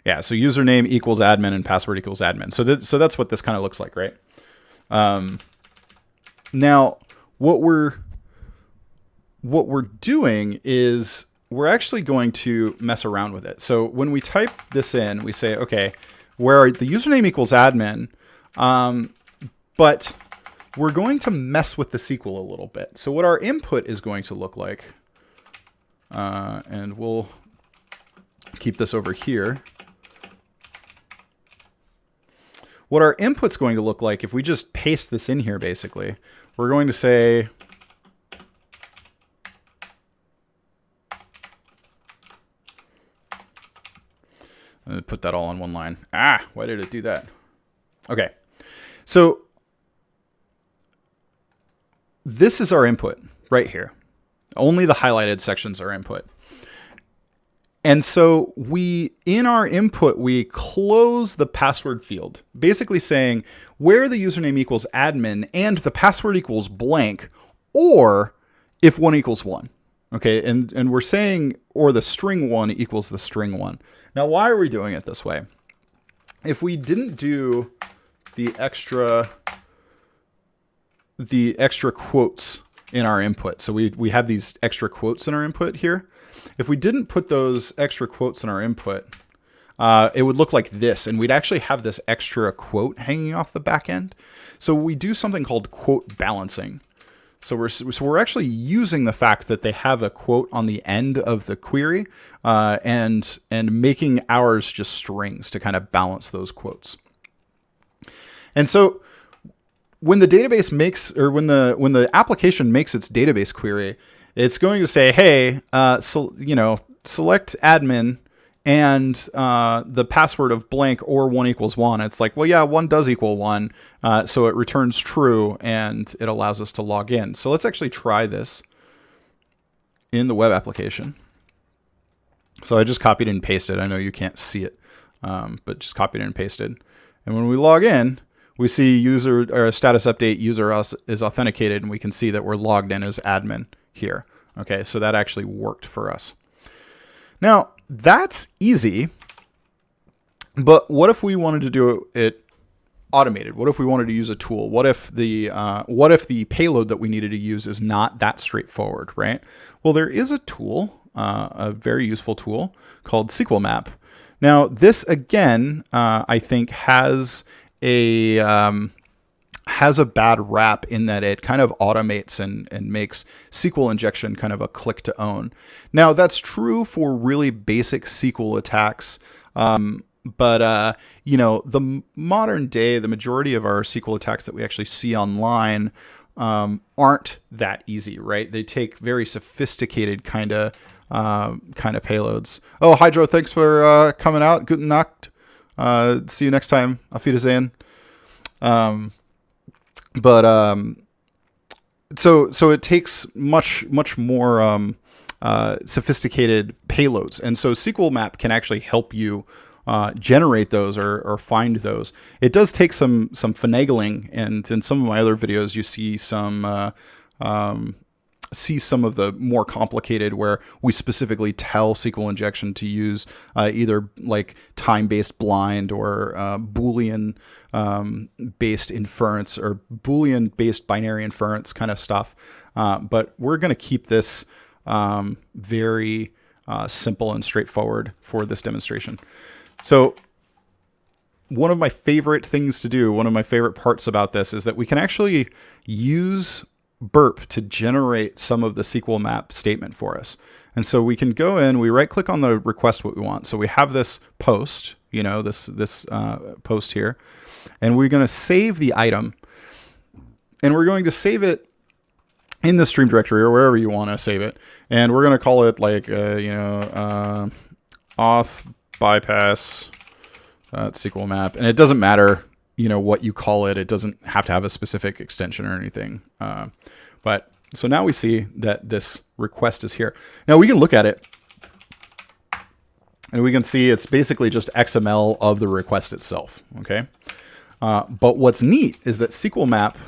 Yeah, so username equals admin and password equals admin. So that's what this kind of looks like, right? Now, what we're doing is we're actually going to mess around with it. So when we type this in, we say, okay, where the username equals admin, but we're going to mess with the SQL a little bit. So what our input is going to look like, and we'll keep this over here. What our input's going to look like, if we just paste this in here, basically, we're going to say, put that all on one line. Why did it do that? Okay. So this is our input right here. Only the highlighted sections are input. And so in our input, we close the password field, basically saying where the username equals admin and the password equals blank, or if 1 equals 1. Okay, and we're saying, or the string 1 equals the string 1. Now, why are we doing it this way? If we didn't do the extra quotes in our input, so we have these extra quotes in our input here. If we didn't put those extra quotes in our input, it would look like this, and we'd actually have this extra quote hanging off the back end. So we do something called quote balancing. So we're actually using the fact that they have a quote on the end of the query, and making ours just strings to kind of balance those quotes. And so when the database makes, or when the application makes its database query, it's going to say, hey, select admin and the password of blank or 1 equals 1. It's like, well, yeah, 1 does equal 1. So it returns true and it allows us to log in. So let's actually try this in the web application. So I just copied and pasted. I know you can't see it, but just copied and pasted. And when we log in, we see user or status update user is authenticated, and we can see that we're logged in as admin here. Okay, so that actually worked for us. Now, that's easy, but what if we wanted to do it automated? What if we wanted to use a tool? What if the payload that we needed to use is not that straightforward, right? Well, there is a tool, a very useful tool called SQL Map. Now, this again, I think has a bad rap in that it kind of automates and makes SQL injection kind of a click to own. Now, that's true for really basic SQL attacks. But the modern day, the majority of our SQL attacks that we actually see online aren't that easy, right? They take very sophisticated kind of payloads. Oh, Hydro, thanks for coming out. Guten Nacht. See you next time. Auf Wiedersehen. So it takes much more sophisticated payloads, and so SQL Map can actually help you generate those or find those. It does take some finagling, and in some of my other videos, you see some of the more complicated where we specifically tell SQL injection to use either like time-based blind or Boolean based inference or Boolean based binary inference kind of stuff. But we're going to keep this very simple and straightforward for this demonstration. So one of my favorite things to do, one of my favorite parts about this is that we can actually use Burp to generate some of the SQL Map statement for us. And so we can go in, we right click on the request what we want. So we have this post, this post here, and we're going to save the item, and we're going to save it in the stream directory or wherever you want to save it. And we're going to call it like, auth bypass SQL Map. And it doesn't matter, what you call it. It doesn't have to have a specific extension or anything. But so now we see that this request is here. Now we can look at it and we can see it's basically just XML of the request itself. Okay. But what's neat is that SQL Map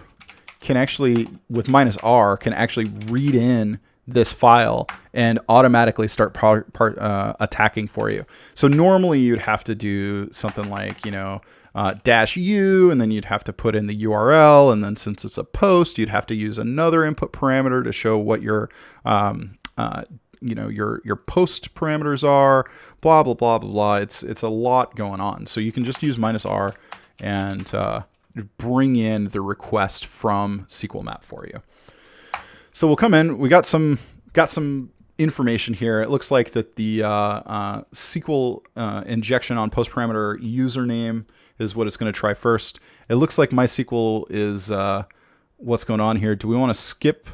can actually, with -R, can actually read in this file and automatically start attacking for you. So normally you'd have to do something like, -u, and then you'd have to put in the URL, and then since it's a post, you'd have to use another input parameter to show what your post parameters are, blah blah blah blah blah. It's a lot going on. So you can just use -R and bring in the request from SQL Map for you. So we'll come in. We got some information here. It looks like that the SQL injection on post parameter username is what it's going to try first. It looks like MySQL is what's going on here. Do we want to skip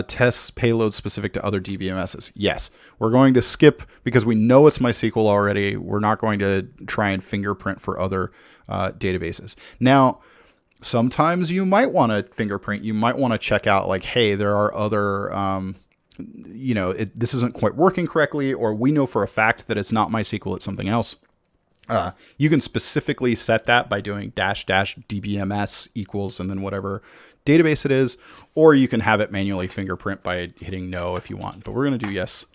tests payload specific to other DBMSs? Yes, we're going to skip because we know it's MySQL already. We're not going to try and fingerprint for other databases. Now, sometimes you might want to fingerprint. You might want to check out like, hey, there are other this isn't quite working correctly, or we know for a fact that it's not MySQL, it's something else. You can specifically set that by doing --dbms equals and then whatever database it is, or you can have it manually fingerprint by hitting no if you want, but we're going to do yes.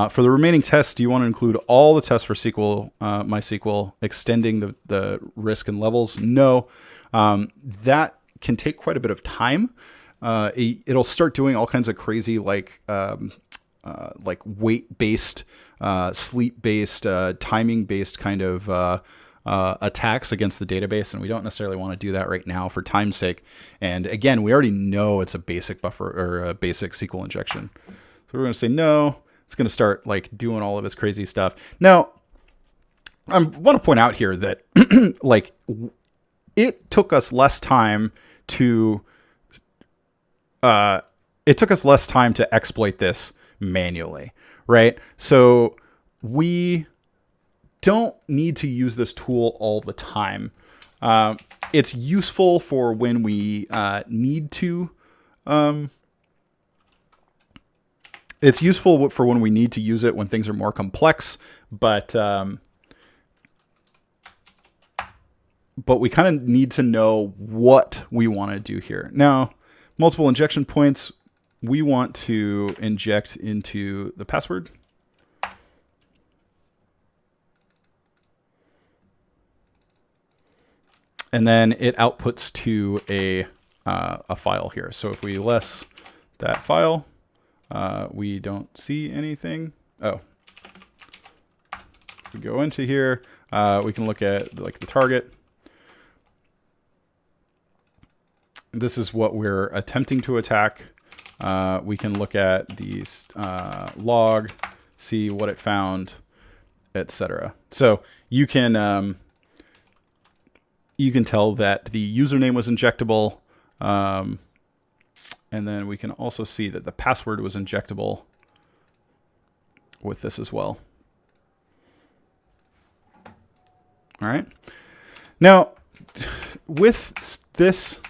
For the remaining tests, do you want to include all the tests for SQL, MySQL, extending the risk and levels? No. That can take quite a bit of time. It'll start doing all kinds of crazy like weight-based, sleep-based, timing-based kind of attacks against the database, and we don't necessarily want to do that right now for time's sake. And again, we already know it's a basic buffer or a basic SQL injection. So we're going to say no. It's going to start like doing all of its crazy stuff. Now, I want to point out here that like it took us less time to exploit this manually, right? So we don't need to use this tool all the time. It's useful for when we need to. It's useful for when we need to use it when things are more complex, but we kind of need to know what we want to do here. Now, multiple injection points, we want to inject into the password. And then it outputs to a file here. So if we less that file, we don't see anything. Oh, if we go into here, we can look at like the target. This is what we're attempting to attack. We can look at these log, see what it found, etc. So you can tell that the username was injectable. And then we can also see that the password was injectable with this as well. All right. Now, with this,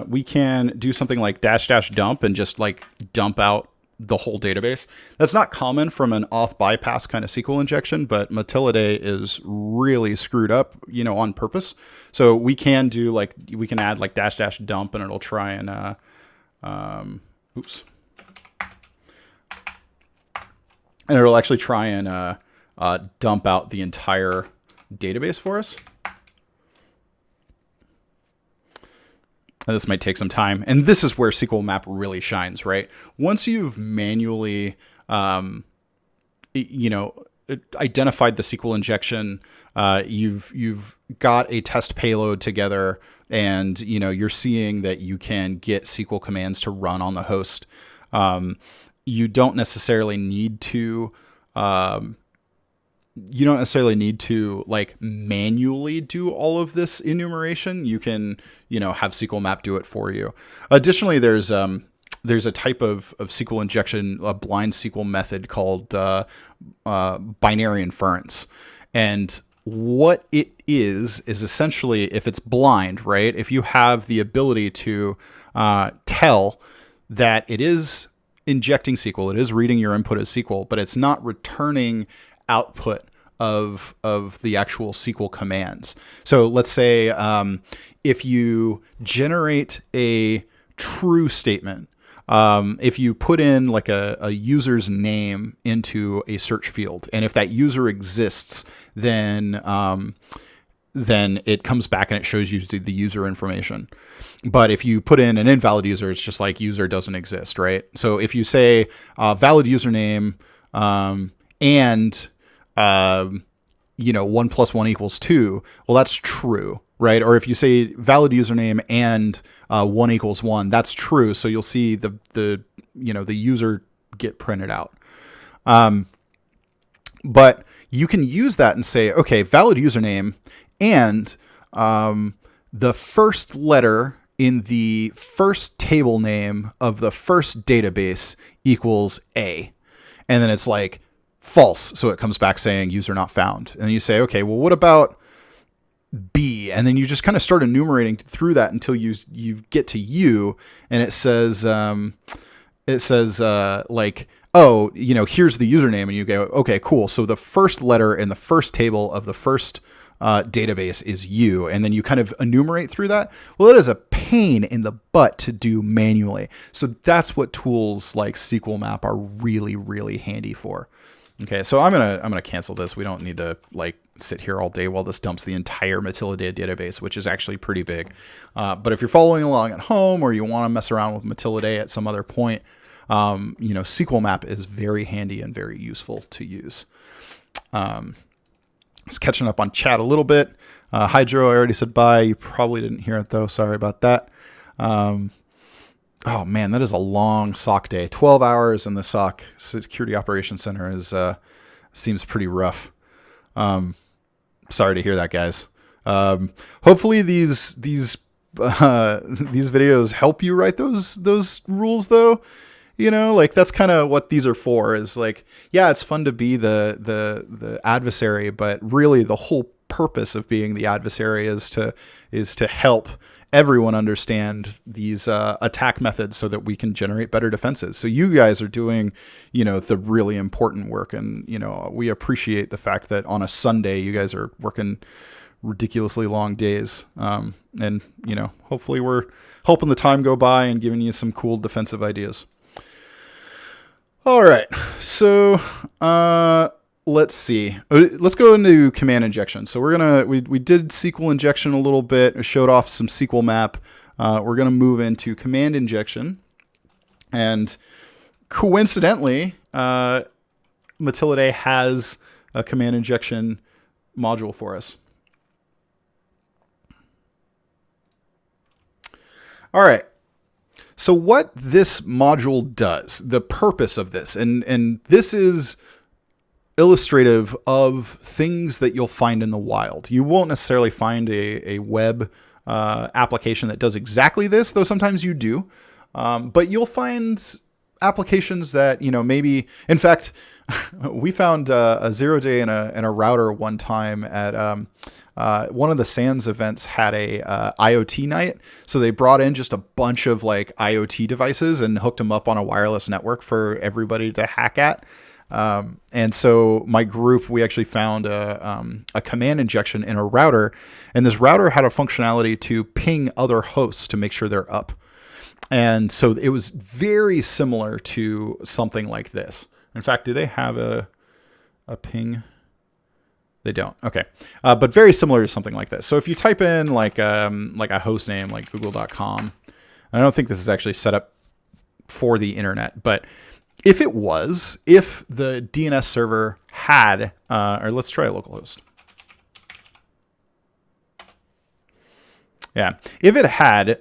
we can do something like --dump and just like dump out the whole database. That's not common from an auth bypass kind of SQL injection, but Mattila is really screwed up, on purpose. So we can do like, we can add like --dump and it'll try and, oops. And it'll actually try and dump out the entire database for us. And this might take some time. And this is where SQL Map really shines, right? Once you've manually, identified the SQL injection, you've got a test payload together, and you're seeing that you can get SQL commands to run on the host. You don't necessarily need to like manually do all of this enumeration. You can have SQL Map do it for you. Additionally, there's a type of SQL injection, a blind SQL method called binary inference. And what it is essentially, if it's blind, right? If you have the ability to tell that it is injecting SQL, it is reading your input as SQL, but it's not returning output of the actual SQL commands. So let's say if you generate a true statement, if you put in like a user's name into a search field, and if that user exists, then it comes back and it shows you the user information. But if you put in an invalid user, it's just like user doesn't exist, right? So if you say valid username and 1 + 1 = 2, well, that's true, right? Or if you say valid username and 1 = 1, that's true. So you'll see the user get printed out. But you can use that and say, okay, valid username and the first letter in the first table name of the first database equals A. And then it's like false. So it comes back saying user not found. And you say, okay, well, what about B? And then you just kind of start enumerating through that until you get to U, and it says it says like, oh, here's the username, and you go, okay, cool. So the first letter in the first table of the first database is you, and then you kind of enumerate through that. Well, it is a pain in the butt to do manually. So that's what tools like SQL Map are really, really handy for. Okay, so I'm gonna cancel this. We don't need to like sit here all day while this dumps the entire Mattila database, which is actually pretty big. But if you're following along at home, or you want to mess around with Mattila at some other point, SQL Map is very handy and very useful to use. Just catching up on chat a little bit. Hydro, I already said bye. You probably didn't hear it though. Sorry about that. Oh man, that is a long SOC day. 12 hours in the SOC Security Operations Center is seems pretty rough. Sorry to hear that, guys. Hopefully these videos help you write those rules though. Like that's kind of what these are for, is like, yeah, it's fun to be the adversary, but really the whole purpose of being the adversary is to help everyone understand these attack methods so that we can generate better defenses. So you guys are doing, the really important work. And, we appreciate the fact that on a Sunday, you guys are working ridiculously long days. And, hopefully we're helping the time go by and giving you some cool defensive ideas. All right. So, let's see. Let's go into command injection. So we did SQL injection a little bit. We showed off some SQL Map. We're going to move into command injection. And coincidentally, Mattila has a command injection module for us. All right. So what this module does, the purpose of this, and this is illustrative of things that you'll find in the wild. You won't necessarily find a web application that does exactly this, though sometimes you do. But you'll find applications that, maybe, in fact, we found a 0-day and a router one time at one of the SANS events had a IoT night. So they brought in just a bunch of like IoT devices and hooked them up on a wireless network for everybody to hack at. And so my group, we actually found a command injection in a router, and this router had a functionality to ping other hosts to make sure they're up. And so it was very similar to something like this. In fact, do they have a ping? They don't. Okay. But very similar to something like this. So if you type in like a host name, like google.com, I don't think this is actually set up for the internet, but if the DNS server had, or let's try localhost. Yeah. If it had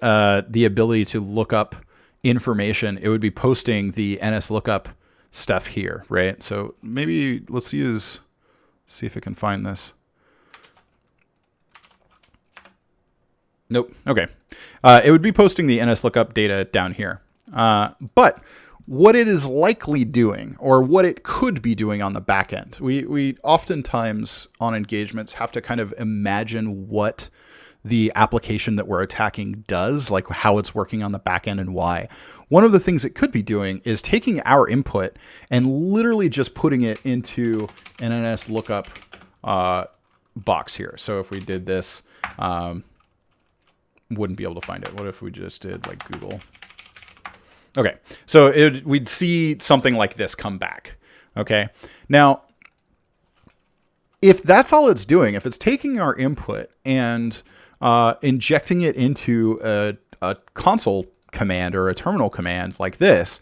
the ability to look up information, it would be posting the NSLOOKUP stuff here, right? So maybe let's see if I can find this. Nope. Okay. It would be posting the NSLOOKUP data down here. But what it is likely doing, or what it could be doing on the back end, we oftentimes on engagements have to kind of imagine what the application that we're attacking does, like how it's working on the back end and why. One of the things it could be doing is taking our input and literally just putting it into an NSLOOKUP box here. So if we did this, wouldn't be able to find it. What if we just did like Google? Okay, so we'd see something like this come back. Okay, now if that's all it's doing, if it's taking our input and injecting it into a console command or a terminal command like this,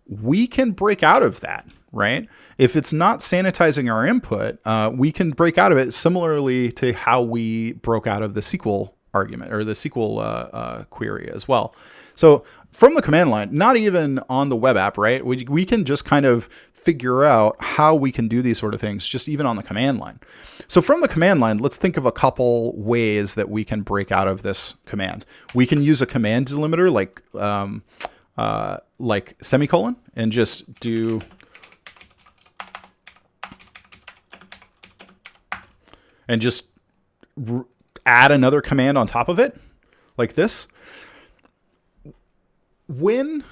we can break out of that, right? If it's not sanitizing our input, we can break out of it similarly to how we broke out of the SQL argument or the SQL query as well. So from the command line, not even on the web app, right? We can just kind of figure out how we can do these sort of things just even on the command line. So from the command line, let's think of a couple ways that we can break out of this command. We can use a command delimiter like semicolon and just do and just add another command on top of it like this. When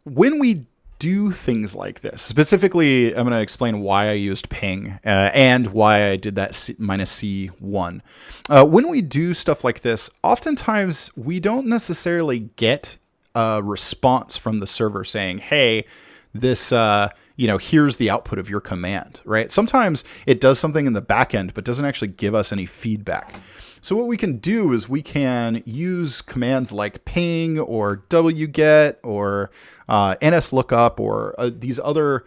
when we do things like this, specifically, I'm going to explain why I used ping and why I did that -C1. When we do stuff like this, oftentimes we don't necessarily get a response from the server saying, hey, this, here's the output of your command, right? Sometimes it does something in the back end, but doesn't actually give us any feedback. So what we can do is we can use commands like ping or wget or nslookup or these other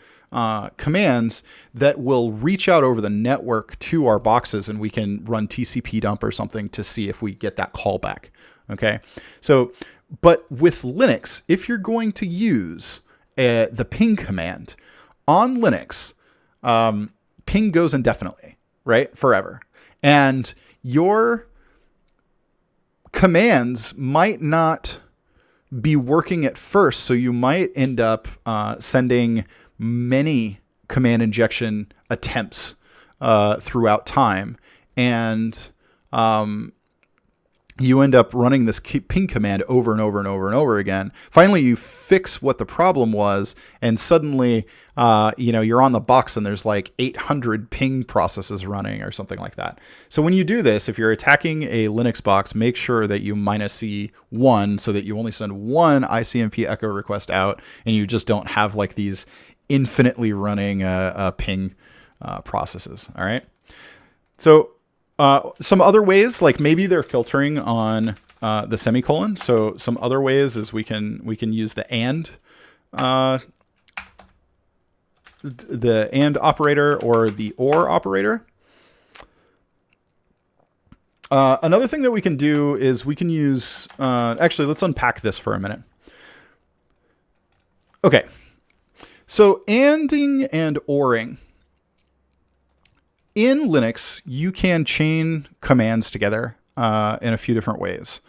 commands that will reach out over the network to our boxes, and we can run TCP dump or something to see if we get that callback. Okay, so but with Linux, if you're going to use the ping command on Linux, ping goes indefinitely, right? Forever. And your commands might not be working at first, so you might end up sending many command injection attempts throughout time, and you end up running this ping command over and over and over and over again. Finally, you fix what the problem was, and suddenly, you're on the box and there's like 800 ping processes running or something like that. So when you do this, if you're attacking a Linux box, make sure that you -C1 so that you only send one ICMP echo request out, and you just don't have like these infinitely running ping processes. All right. So some other ways, like maybe they're filtering on the semicolon. So some other ways is we can use the and operator or the or operator. Another thing that we can do is we can use, actually, let's unpack this for a minute. Okay. So anding and oring. In Linux, you can chain commands together in a few different ways.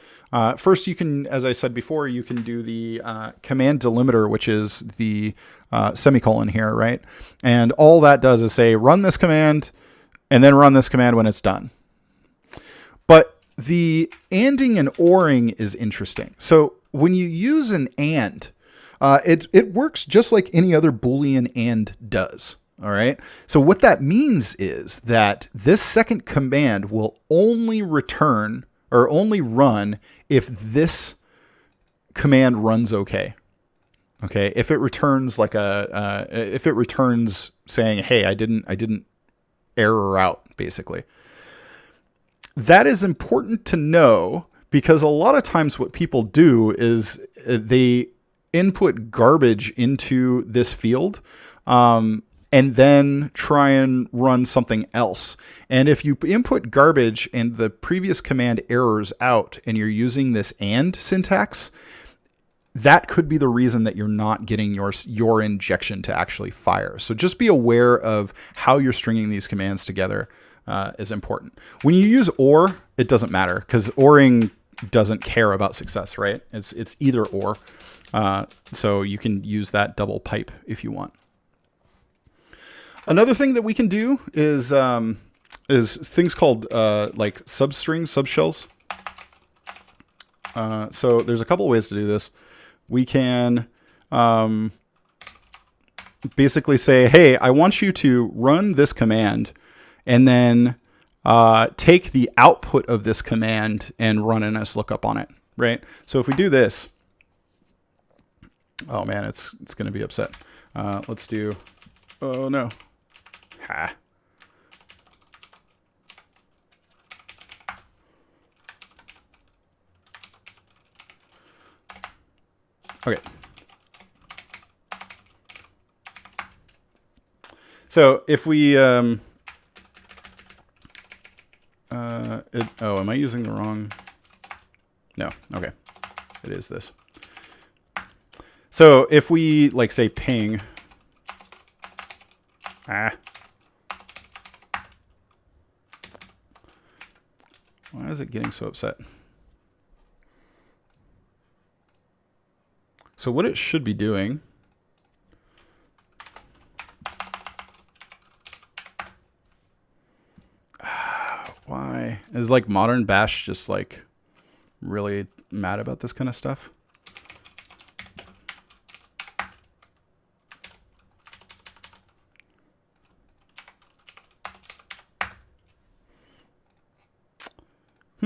First, you can, as I said before, you can do the command delimiter, which is the semicolon here, right? And all that does is say, run this command, and then run this command when it's done. But the anding and oring is interesting. So when you use an and, it works just like any other Boolean and does. All right. So what that means is that this second command will only return or only run if this command runs okay. Okay. If it returns like if it returns saying, hey, I didn't error out, basically. That is important to know, because a lot of times what people do is they input garbage into this field, and then try and run something else. And if you input garbage and the previous command errors out and you're using this and syntax, that could be the reason that you're not getting your injection to actually fire. So just be aware of how you're stringing these commands together is important. When you use or, it doesn't matter, because oring doesn't care about success, right? It's either or. So you can use that double pipe if you want. Another thing that we can do is things called like substrings, subshells. So there's a couple ways to do this. We can basically say, hey, I want you to run this command, and then take the output of this command and run an nslookup on it, right? So if we do this, oh man, it's going to be upset. Let's do, oh no. Ha. Okay. So if we, am I using the wrong? No. Okay. It is this. So if we like say ping, why is it getting so upset? So what it should be doing why is like modern bash just like really mad about this kind of stuff?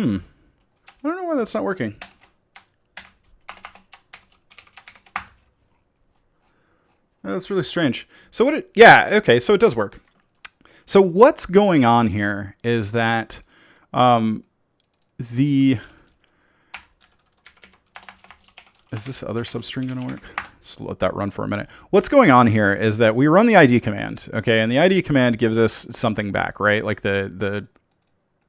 I don't know why that's not working. That's really strange. So okay, so it does work. So what's going on here is that is this other substring going to work? Let's let that run for a minute. What's going on here is that we run the ID command, okay, and the ID command gives us something back, right? Like the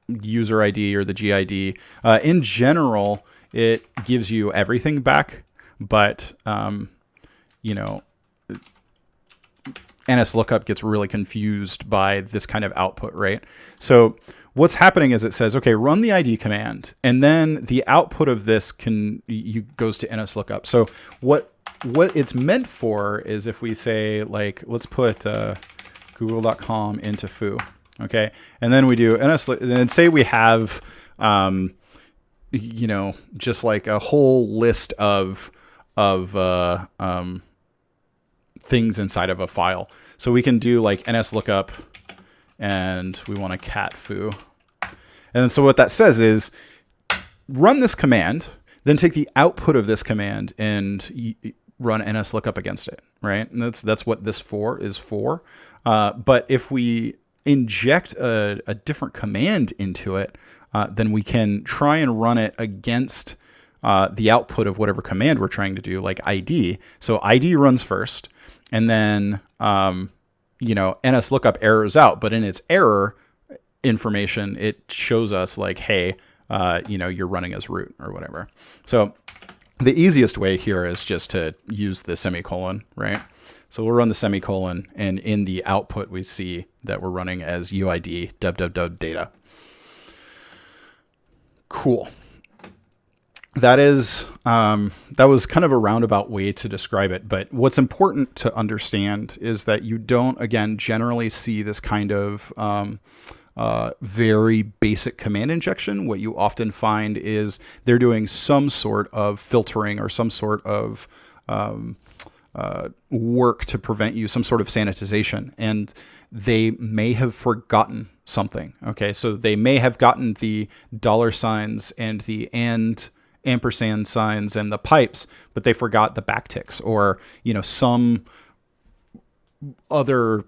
user ID or the GID. In general, it gives you everything back, but NSLOOKUP gets really confused by this kind of output, right? So what's happening is it says, okay, run the ID command, and then the output of this goes to NSLOOKUP. So what it's meant for is if we say, like, let's put google.com into foo, okay, and then we do NSLOOKUP, and then say we have just like a whole list of things inside of a file. So we can do like NSLOOKUP, and we want a cat foo. And so what that says is run this command, then take the output of this command and run NSLOOKUP against it, right? And that's what this is for. But if we inject a different command into it, then we can try and run it against the output of whatever command we're trying to do, like ID. So ID runs first, and then NSLOOKUP errors out, but in its error information, it shows us like, hey, you're running as root or whatever. So the easiest way here is just to use the semicolon, right? So we'll run the semicolon, and in the output we see that we're running as UID www.data. Cool. That was kind of a roundabout way to describe it, but what's important to understand is that you don't, again, generally see this kind of very basic command injection. What you often find is they're doing some sort of filtering or some sort of work to prevent you, some sort of sanitization, and they may have forgotten something. Okay, so they may have gotten the $ and the ampersand signs and the pipes, but they forgot the backticks or, some other,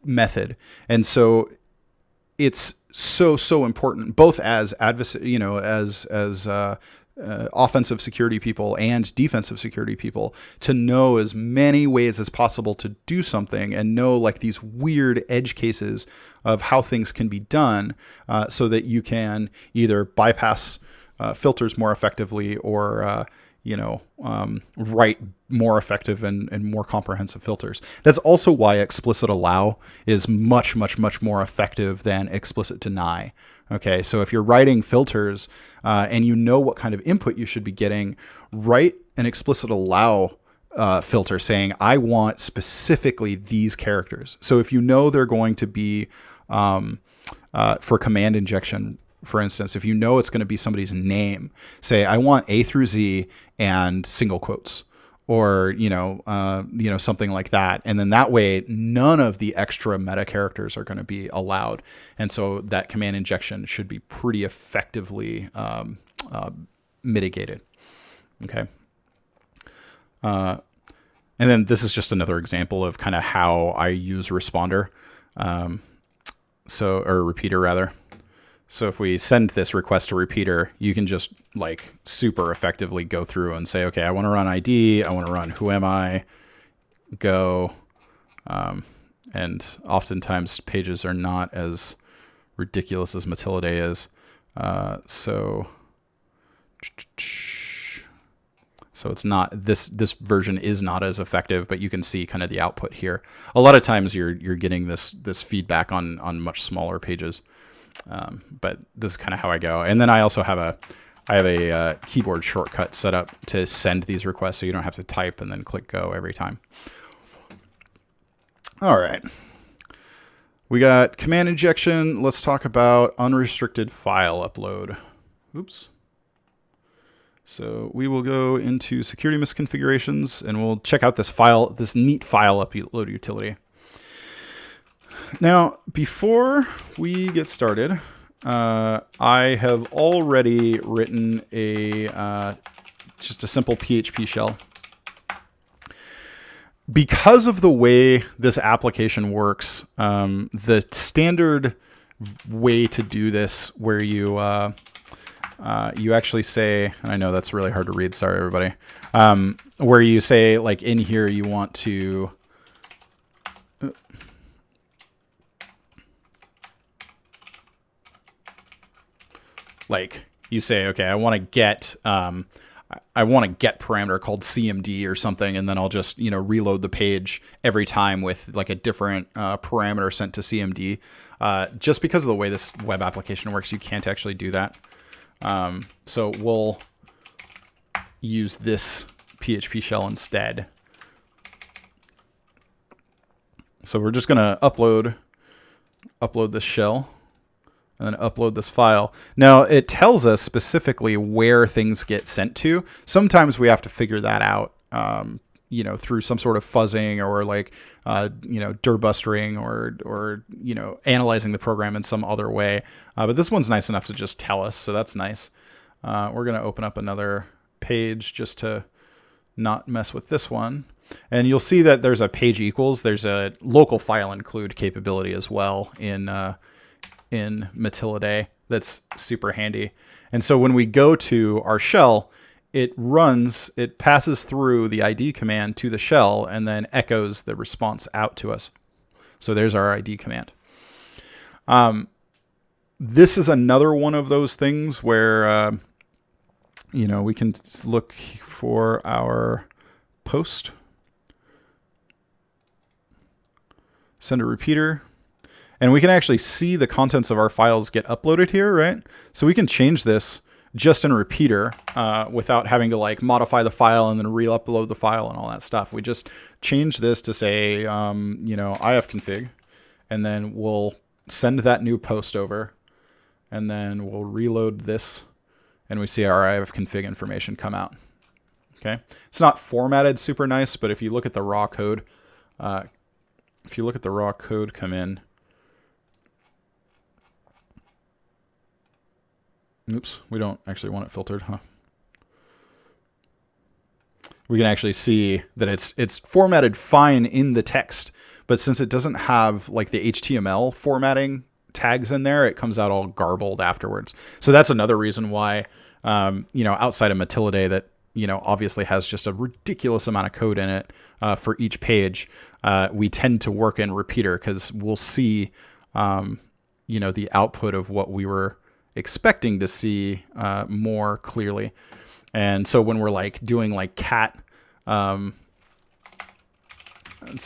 method. And so it's so important, both as offensive security people and defensive security people, to know as many ways as possible to do something and know like these weird edge cases of how things can be done, so that you can either bypass filters more effectively or write more effective and more comprehensive filters. That's also why explicit allow is much more effective than explicit deny. Okay, so if you're writing filters and you know what kind of input you should be getting, write an explicit allow filter saying, I want specifically these characters. So if you know they're going to be for command injection, for instance, if you know it's going to be somebody's name, say, I want A through Z and single quotes, or, something like that. And then that way, none of the extra meta characters are going to be allowed. And so that command injection should be pretty effectively mitigated. Okay. And then this is just another example of kind of how I use responder. Or repeater rather. So if we send this request to repeater, you can just like super effectively go through and say, okay, I want to run ID, I want to run who am I, go. And oftentimes pages are not as ridiculous as Mattila Day is. So it's not, this version is not as effective, but you can see kind of the output here. A lot of times you're getting this feedback on much smaller pages. But this is kind of how I go. And then I also have a keyboard shortcut set up to send these requests, so you don't have to type and then click go every time. All right. We got command injection. Let's talk about unrestricted file upload. Oops. So we will go into security misconfigurations and we'll check out this neat file upload utility. Now, before we get started, I have already written a just a simple PHP shell. Because of the way this application works, the standard way to do this, where you actually say, and I know that's really hard to read, sorry everybody, where you say, like, in here you want to like, you say, okay, I want to get parameter called CMD or something, and then I'll just, reload the page every time with like a different parameter sent to CMD. Just because of the way this web application works, you can't actually do that. So we'll use this PHP shell instead. So we're just going to upload this shell and then upload this file. Now it tells us specifically where things get sent to. Sometimes we have to figure that out, through some sort of fuzzing or like, derbustering or analyzing the program in some other way. But this one's nice enough to just tell us, so that's nice. We're going to open up another page just to not mess with this one. And you'll see that there's a page equals. There's a local file include capability as well in Mattila that's super handy. And so when we go to our shell, it passes through the ID command to the shell and then echoes the response out to us. So there's our ID command. This is another one of those things where, we can look for our post, send a repeater, and we can actually see the contents of our files get uploaded here, right? So we can change this just in repeater without having to like modify the file and then re-upload the file and all that stuff. We just change this to say, ifconfig, and then we'll send that new post over, and then we'll reload this, and we see our ifconfig information come out. Okay, it's not formatted super nice, but if you look at the raw code, come in. Oops, we don't actually want it filtered, huh? We can actually see that it's formatted fine in the text, but since it doesn't have like the HTML formatting tags in there, it comes out all garbled afterwards. So that's another reason why, outside of Mattila that, obviously has just a ridiculous amount of code in it for each page, we tend to work in repeater because we'll see, the output of what we were expecting to see more clearly. And so when we're like doing like cat, so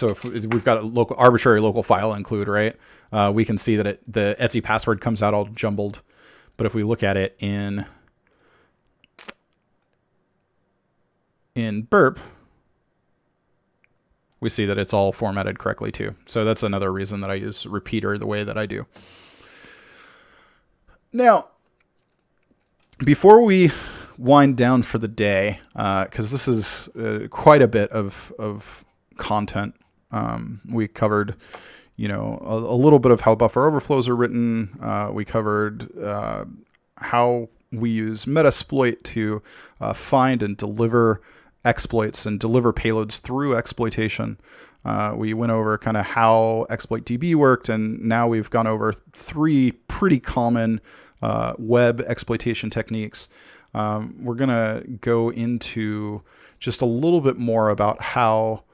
if we've got a arbitrary local file include, right, we can see that the Etsy password comes out all jumbled. But if we look at it in Burp, we see that it's all formatted correctly too. So that's another reason that I use repeater the way that I do. Now, before we wind down for the day, because this is quite a bit of content, we covered, a little bit of how buffer overflows are written. We covered how we use Metasploit to find and deliver exploits and deliver payloads through exploitation. We went over kind of how ExploitDB worked, and now we've gone over 3 pretty common web exploitation techniques. We're going to go into just a little bit more about how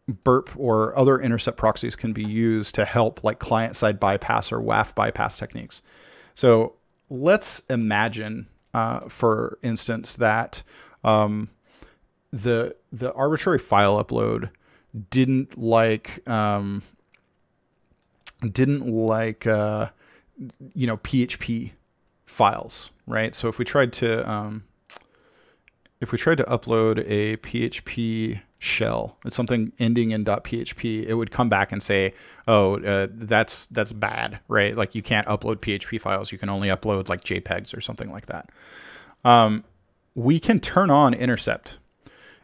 Burp or other intercept proxies can be used to help like client-side bypass or WAF bypass techniques. So let's imagine, for instance, that the arbitrary file upload didn't like PHP files, right? So if we tried to upload a PHP shell, it's something ending in .php, it would come back and say, that's bad, right? Like you can't upload PHP files. You can only upload like JPEGs or something like that. We can turn on intercept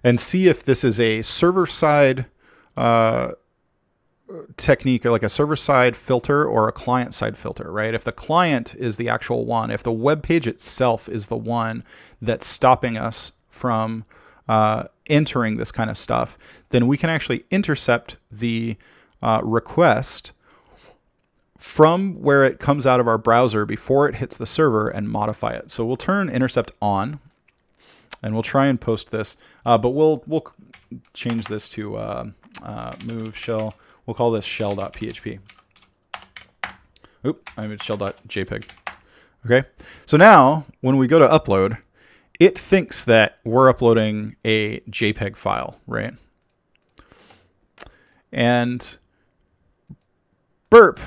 and see if this is a server-side technique, like a server-side filter or a client-side filter, right? If the client is the actual one, if the web page itself is the one that's stopping us from entering this kind of stuff, then we can actually intercept the request from where it comes out of our browser before it hits the server and modify it. So we'll turn intercept on, and we'll try and post this, but we'll change this to move shell. We'll call this shell.php. Oop, I mean shell.jpg. Okay, so now when we go to upload, it thinks that we're uploading a JPEG file, right? And Burp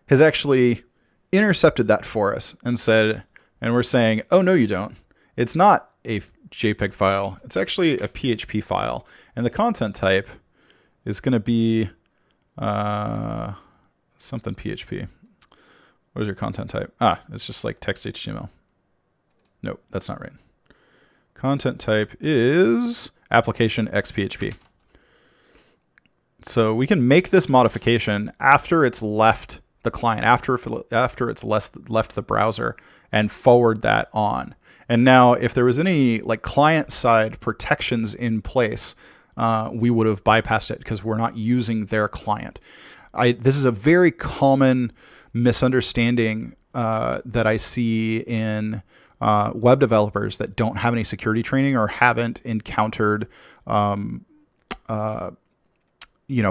has actually intercepted that for us and said, and we're saying, oh, no, you don't. It's not a JPEG file. It's actually a PHP file. And the content type is going to be something PHP. What is your content type? It's just like text HTML. Nope, that's not right. Content type is application XPHP. So we can make this modification after it's left the client, after it's left the browser, and forward that on. And now if there was any like client-side protections in place, we would have bypassed it because we're not using their client. This is a very common misunderstanding that I see in web developers that don't have any security training or haven't encountered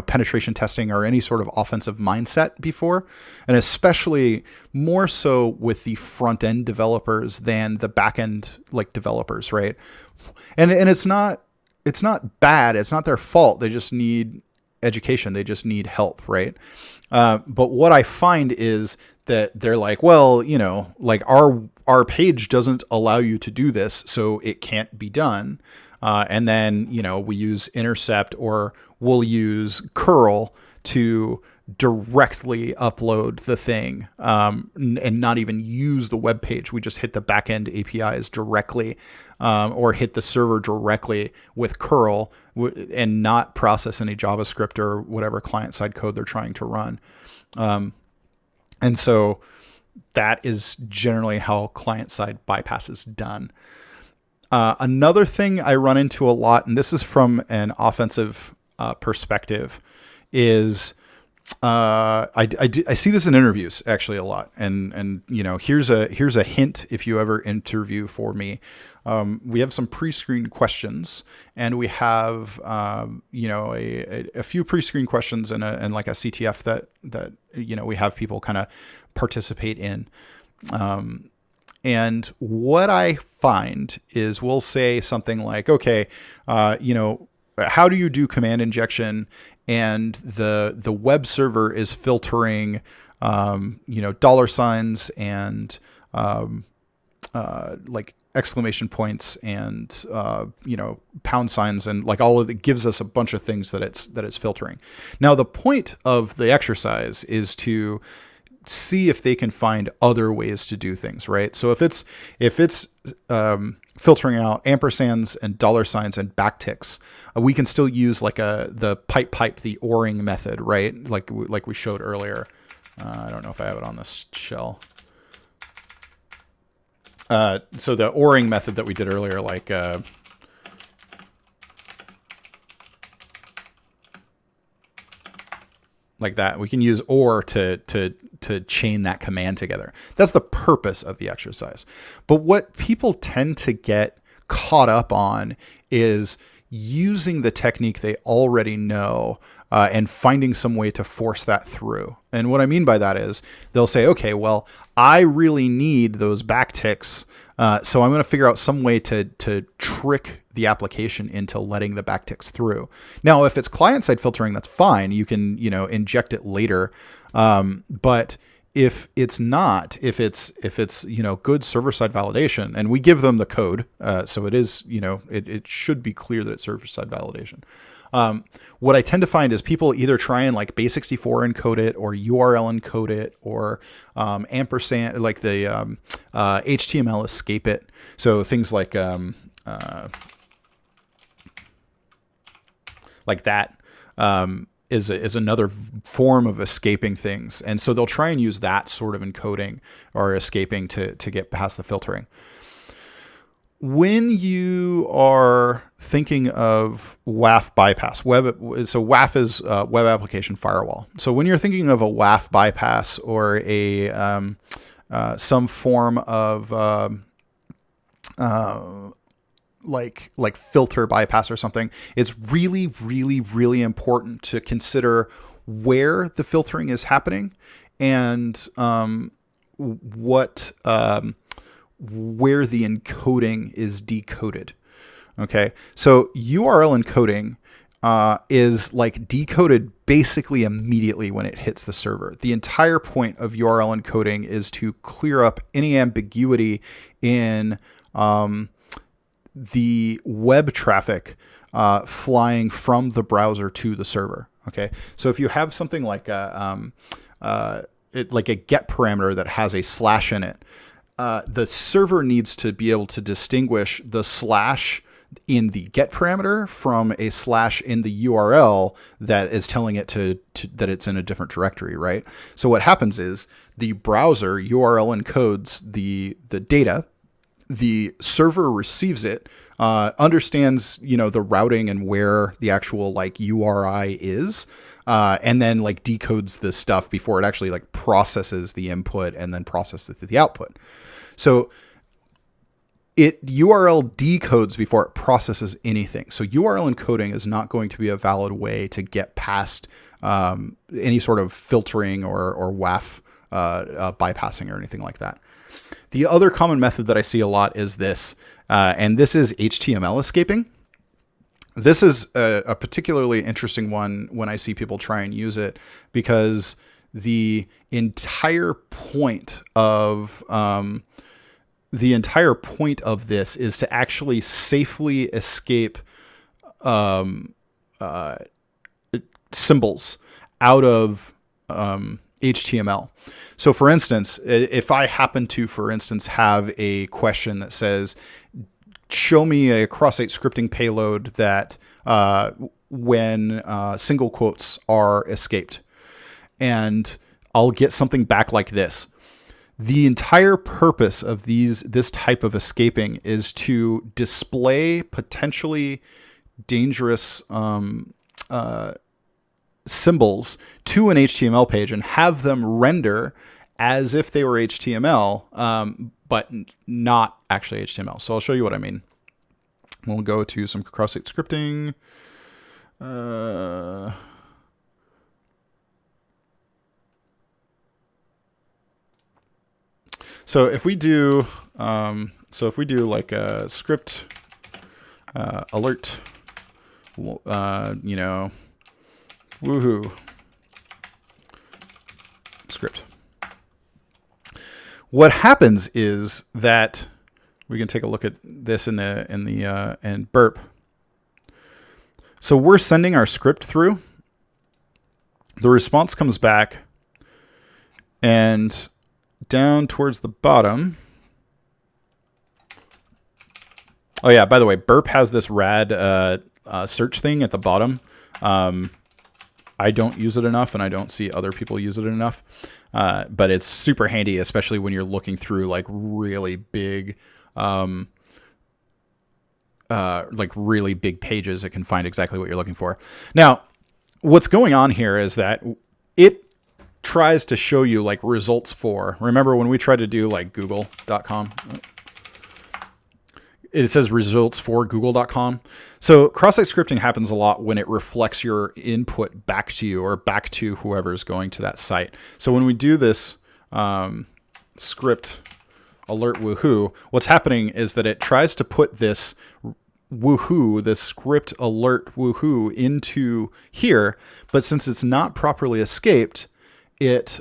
penetration testing or any sort of offensive mindset before, and especially more so with the front end developers than the back end like developers, right? And it's not bad. It's not their fault. They just need education. They just need help, right? But what I find is that they're like, well, like our page doesn't allow you to do this, so it can't be done. And then, we use intercept, or we'll use curl to directly upload the thing and not even use the web page. We just hit the backend APIs directly or hit the server directly with curl and not process any JavaScript or whatever client-side code they're trying to run. And so that is generally how client-side bypass is done. Another thing I run into a lot, and this is from an offensive perspective, is I see this in interviews actually a lot. And here's a hint if you ever interview for me. We have some pre-screened questions, and we have a few pre-screened questions and like a CTF that we have people kind of participate in. And what I find is we'll say something like, okay, how do you do command injection? And the web server is filtering, $signs and like exclamation points and pound signs, and like all of it gives us a bunch of things that it's filtering. Now the point of the exercise is to see if they can find other ways to do things, right? So if it's filtering out ampersands and $signs and backticks, we can still use like the pipe, the ORing method, right? Like we showed earlier. I don't know if I have it on this shell. So the ORing method that we did earlier, like that, we can use OR to chain that command together. That's the purpose of the exercise. But what people tend to get caught up on is using the technique they already know and finding some way to force that through. And what I mean by that is they'll say, okay, well, I really need those backticks, so I'm going to figure out some way to trick the application into letting the backticks through. Now, if it's client-side filtering, that's fine. You can, inject it later. But if it's not, if it's good server-side validation, and we give them the code, so it is, it should be clear that it's server-side validation. What I tend to find is people either try and like base64 encode it, or URL encode it, or ampersand, like the HTML escape it. So things like that. is another form of escaping things. And so they'll try and use that sort of encoding or escaping to get past the filtering. When you are thinking of WAF bypass, so WAF is web application firewall. So when you're thinking of a WAF bypass or a some form of like filter bypass or something, it's really, really, really important to consider where the filtering is happening and where the encoding is decoded. Okay, so URL encoding is like decoded basically immediately when it hits the server. The entire point of URL encoding is to clear up any ambiguity in the web traffic flying from the browser to the server. Okay, so if you have something like a get parameter that has a slash in it, the server needs to be able to distinguish the slash in the get parameter from a slash in the URL that is telling it to that it's in a different directory, right? So what happens is the browser URL encodes the data. The server receives it, understands, the routing and where the actual URI is, and then decodes the stuff before it actually processes the input and then processes the output. So it URL decodes before it processes anything. So URL encoding is not going to be a valid way to get past any sort of filtering or WAF bypassing or anything like that. The other common method that I see a lot is this, and this is HTML escaping. This is a particularly interesting one when I see people try and use it, because the entire point of this is to actually safely escape symbols out of HTML. So for instance, if I happen to, for instance, have a question that says, show me a cross-site scripting payload that when single quotes are escaped, and I'll get something back like this. The entire purpose of this type of escaping is to display potentially dangerous symbols to an HTML page and have them render as if they were HTML, but not actually HTML. So I'll show you what I mean. We'll go to some cross-site scripting. So if we do like a script alert, woohoo script. What happens is that we can take a look at this in Burp. So we're sending our script through. The response comes back, and down towards the bottom. Oh yeah, by the way, Burp has this rad search thing at the bottom. I don't use it enough, and I don't see other people use it enough. But it's super handy, especially when you're looking through really big, really big pages. It can find exactly what you're looking for. Now, what's going on here is that it tries to show you results for. Remember when we tried to do Google.com? It says results for google.com. So cross-site scripting happens a lot when it reflects your input back to you or back to whoever is going to that site. So when we do this script alert woohoo, what's happening is that it tries to put this woohoo, this script alert woohoo into here, but since it's not properly escaped, it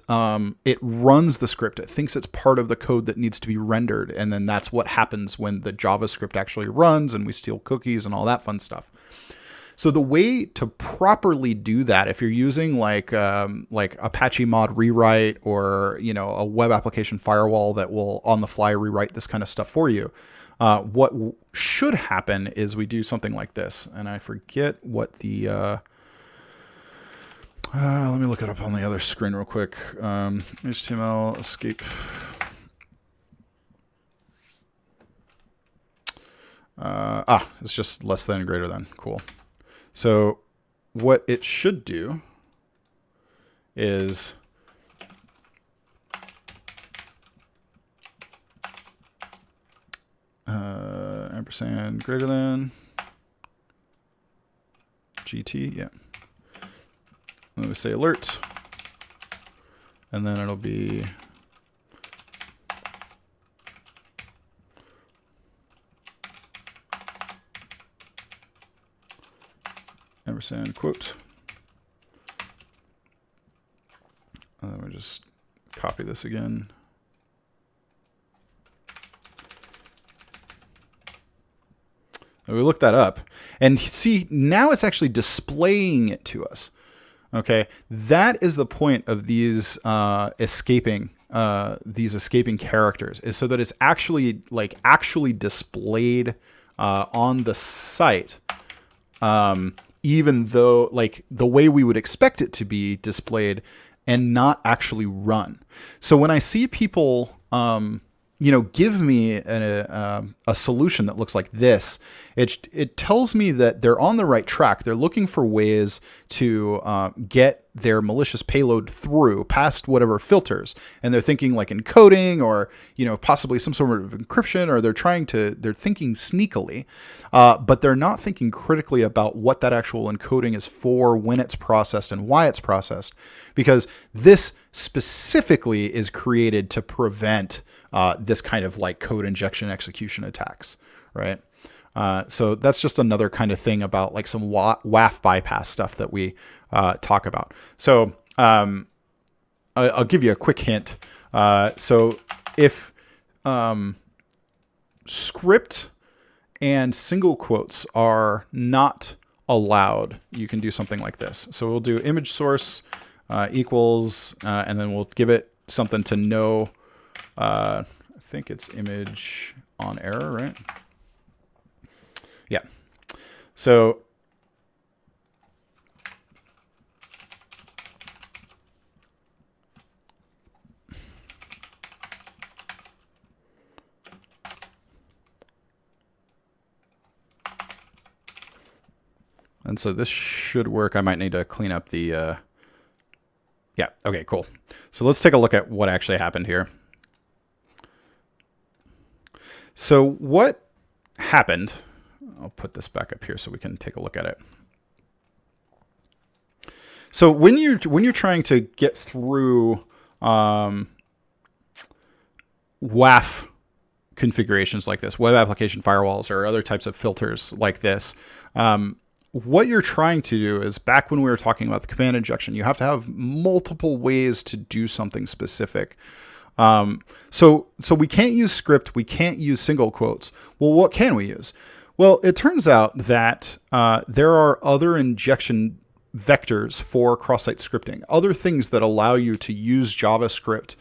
runs the script. It thinks it's part of the code that needs to be rendered, and then that's what happens when the JavaScript actually runs and we steal cookies and all that fun stuff. So the way to properly do that, if you're using like Apache mod rewrite or a web application firewall that will on the fly rewrite this kind of stuff for you, what should happen is we do something like this, and I forget what the Let me look it up on the other screen real quick. HTML escape. It's just less than greater than. Cool. So what it should do is ampersand greater than GT, yeah. Let me say alert, and then it'll be ampersand quote. And then we just copy this again. And we look that up, and see, now it's actually displaying it to us. Okay, that is the point of these escaping characters, is so that it's actually displayed on the site, even though the way we would expect it to be displayed, and not actually run. So when I see people give me a solution that looks like this, it tells me that they're on the right track. They're looking for ways to get their malicious payload through past whatever filters, and they're thinking like encoding or possibly some sort of encryption, or they're thinking sneakily, but they're not thinking critically about what that actual encoding is for, when it's processed, and why it's processed, because this specifically is created to prevent this kind of code injection execution attacks, right? So that's just another kind of thing about some WAF bypass stuff that we talk about. So I'll give you a quick hint. So if script and single quotes are not allowed, you can do something like this. So we'll do image source equals, and then we'll give it something to know. I think it's image on error, right? Yeah. So and so this should work. I might need to clean up the yeah, okay, cool. So let's take a look at what actually happened here. So what happened, I'll put this back up here so we can take a look at it. So when you're trying to get through WAF configurations like this, web application firewalls or other types of filters like this, what you're trying to do is, back when we were talking about the command injection, you have to have multiple ways to do something specific. So we can't use script, we can't use single quotes. Well, what can we use? Well, it turns out that there are other injection vectors for cross-site scripting, other things that allow you to use JavaScript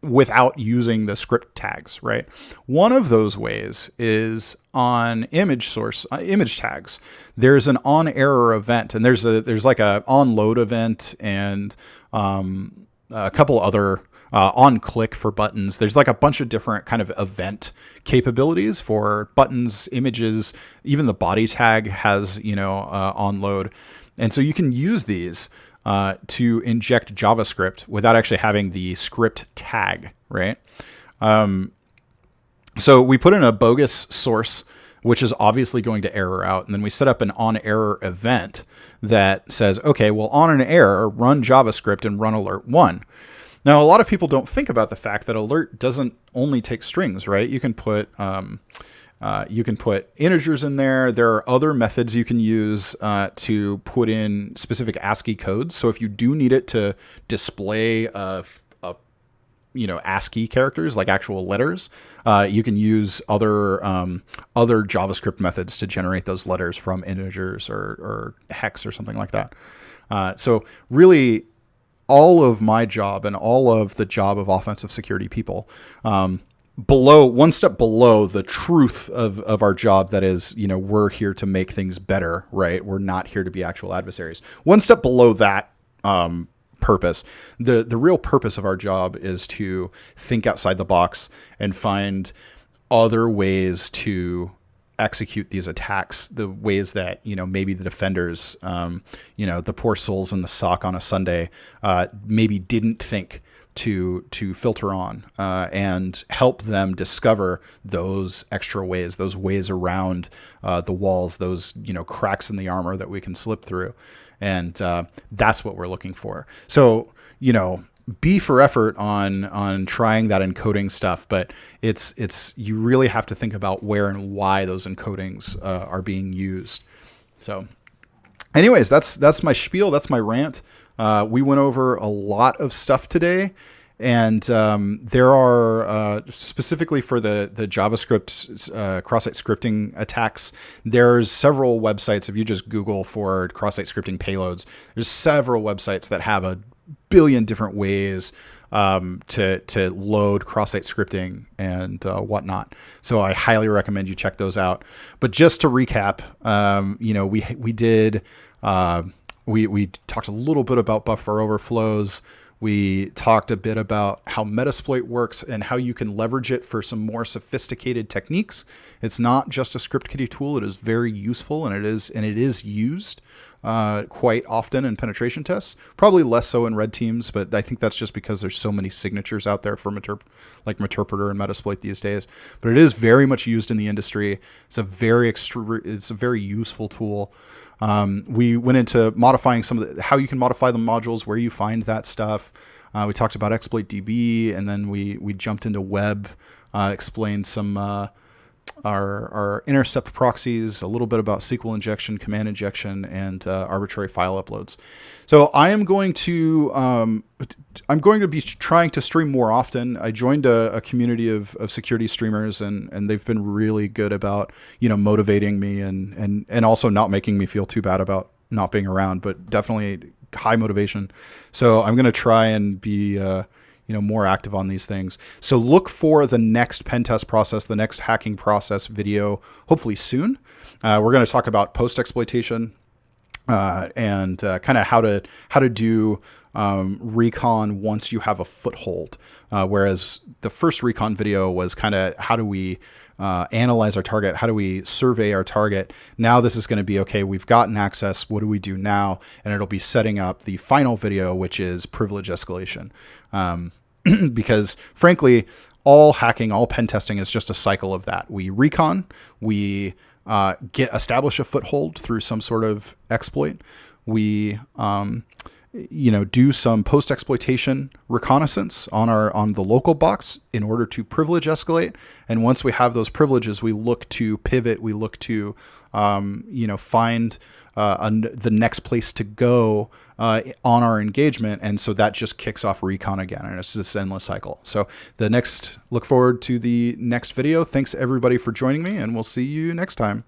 without using the script tags, right? One of those ways is on image tags. There's an on error event, and there's like a on load event, and a couple other on click for buttons. There's like a bunch of different kind of event capabilities for buttons, images. Even the body tag has on load, and so you can use these to inject JavaScript without actually having the script tag, right? So we put in a bogus source, which is obviously going to error out. And then we set up an on error event that says, okay, well, on an error, run JavaScript and run alert 1. Now, a lot of people don't think about the fact that alert doesn't only take strings, right? You can put integers in there. There are other methods you can use to put in specific ASCII codes. So if you do need it to display ASCII characters, like actual letters, you can use other JavaScript methods to generate those letters from integers or hex or something like that. So really, all of my job and all of the job of offensive security people one step below the truth of our job. That is, we're here to make things better, right? We're not here to be actual adversaries. One step below that purpose, the real purpose of our job is to think outside the box and find other ways to execute these attacks, the ways that, maybe the defenders, the poor souls in the SOC on a Sunday, maybe didn't think to filter on, and help them discover those extra ways, those ways around the walls, those, cracks in the armor that we can slip through. And that's what we're looking for. So, B for effort on trying that encoding stuff, but it's you really have to think about where and why those encodings are being used. So anyways, that's my spiel. That's my rant. We went over a lot of stuff today, and there are specifically for the JavaScript cross-site scripting attacks, there's several websites. If you just Google for cross-site scripting payloads, there's several websites that have a billion different ways to load cross-site scripting and whatnot. So I highly recommend you check those out. But just to recap, we talked a little bit about buffer overflows. We talked a bit about how Metasploit works and how you can leverage it for some more sophisticated techniques. It's not just a script kiddie tool. It is very useful, and it is used quite often in penetration tests. Probably less so in red teams, but I think that's just because there's so many signatures out there for Meterpreter and Metasploit these days. But it is very much used in the industry. It's a very useful tool. We went into modifying how you can modify the modules, where you find that stuff. We talked about exploit DB, and then we jumped into web, explained some our intercept proxies, a little bit about SQL injection, command injection, and arbitrary file uploads. So I am going to be trying to stream more often. I joined a community of security streamers, and they've been really good about motivating me and also not making me feel too bad about not being around, but definitely high motivation. So I'm going to try and be more active on these things. So look for the next pen test process, the next hacking process video, hopefully soon. We're going to talk about post-exploitation and kind of how to do recon once you have a foothold. Whereas the first recon video was kind of how do we analyze our target? How do we survey our target? Now this is going to be, okay, we've gotten access. What do we do now? And it'll be setting up the final video, which is privilege escalation. Because frankly, all hacking, all pen testing is just a cycle of that. We recon, we establish a foothold through some sort of exploit. We do some post-exploitation reconnaissance on the local box in order to privilege escalate. And once we have those privileges, we look to pivot. We look to find the next place to go on our engagement. And so that just kicks off recon again, and it's this endless cycle. So look forward to the next video. Thanks everybody for joining me, and we'll see you next time.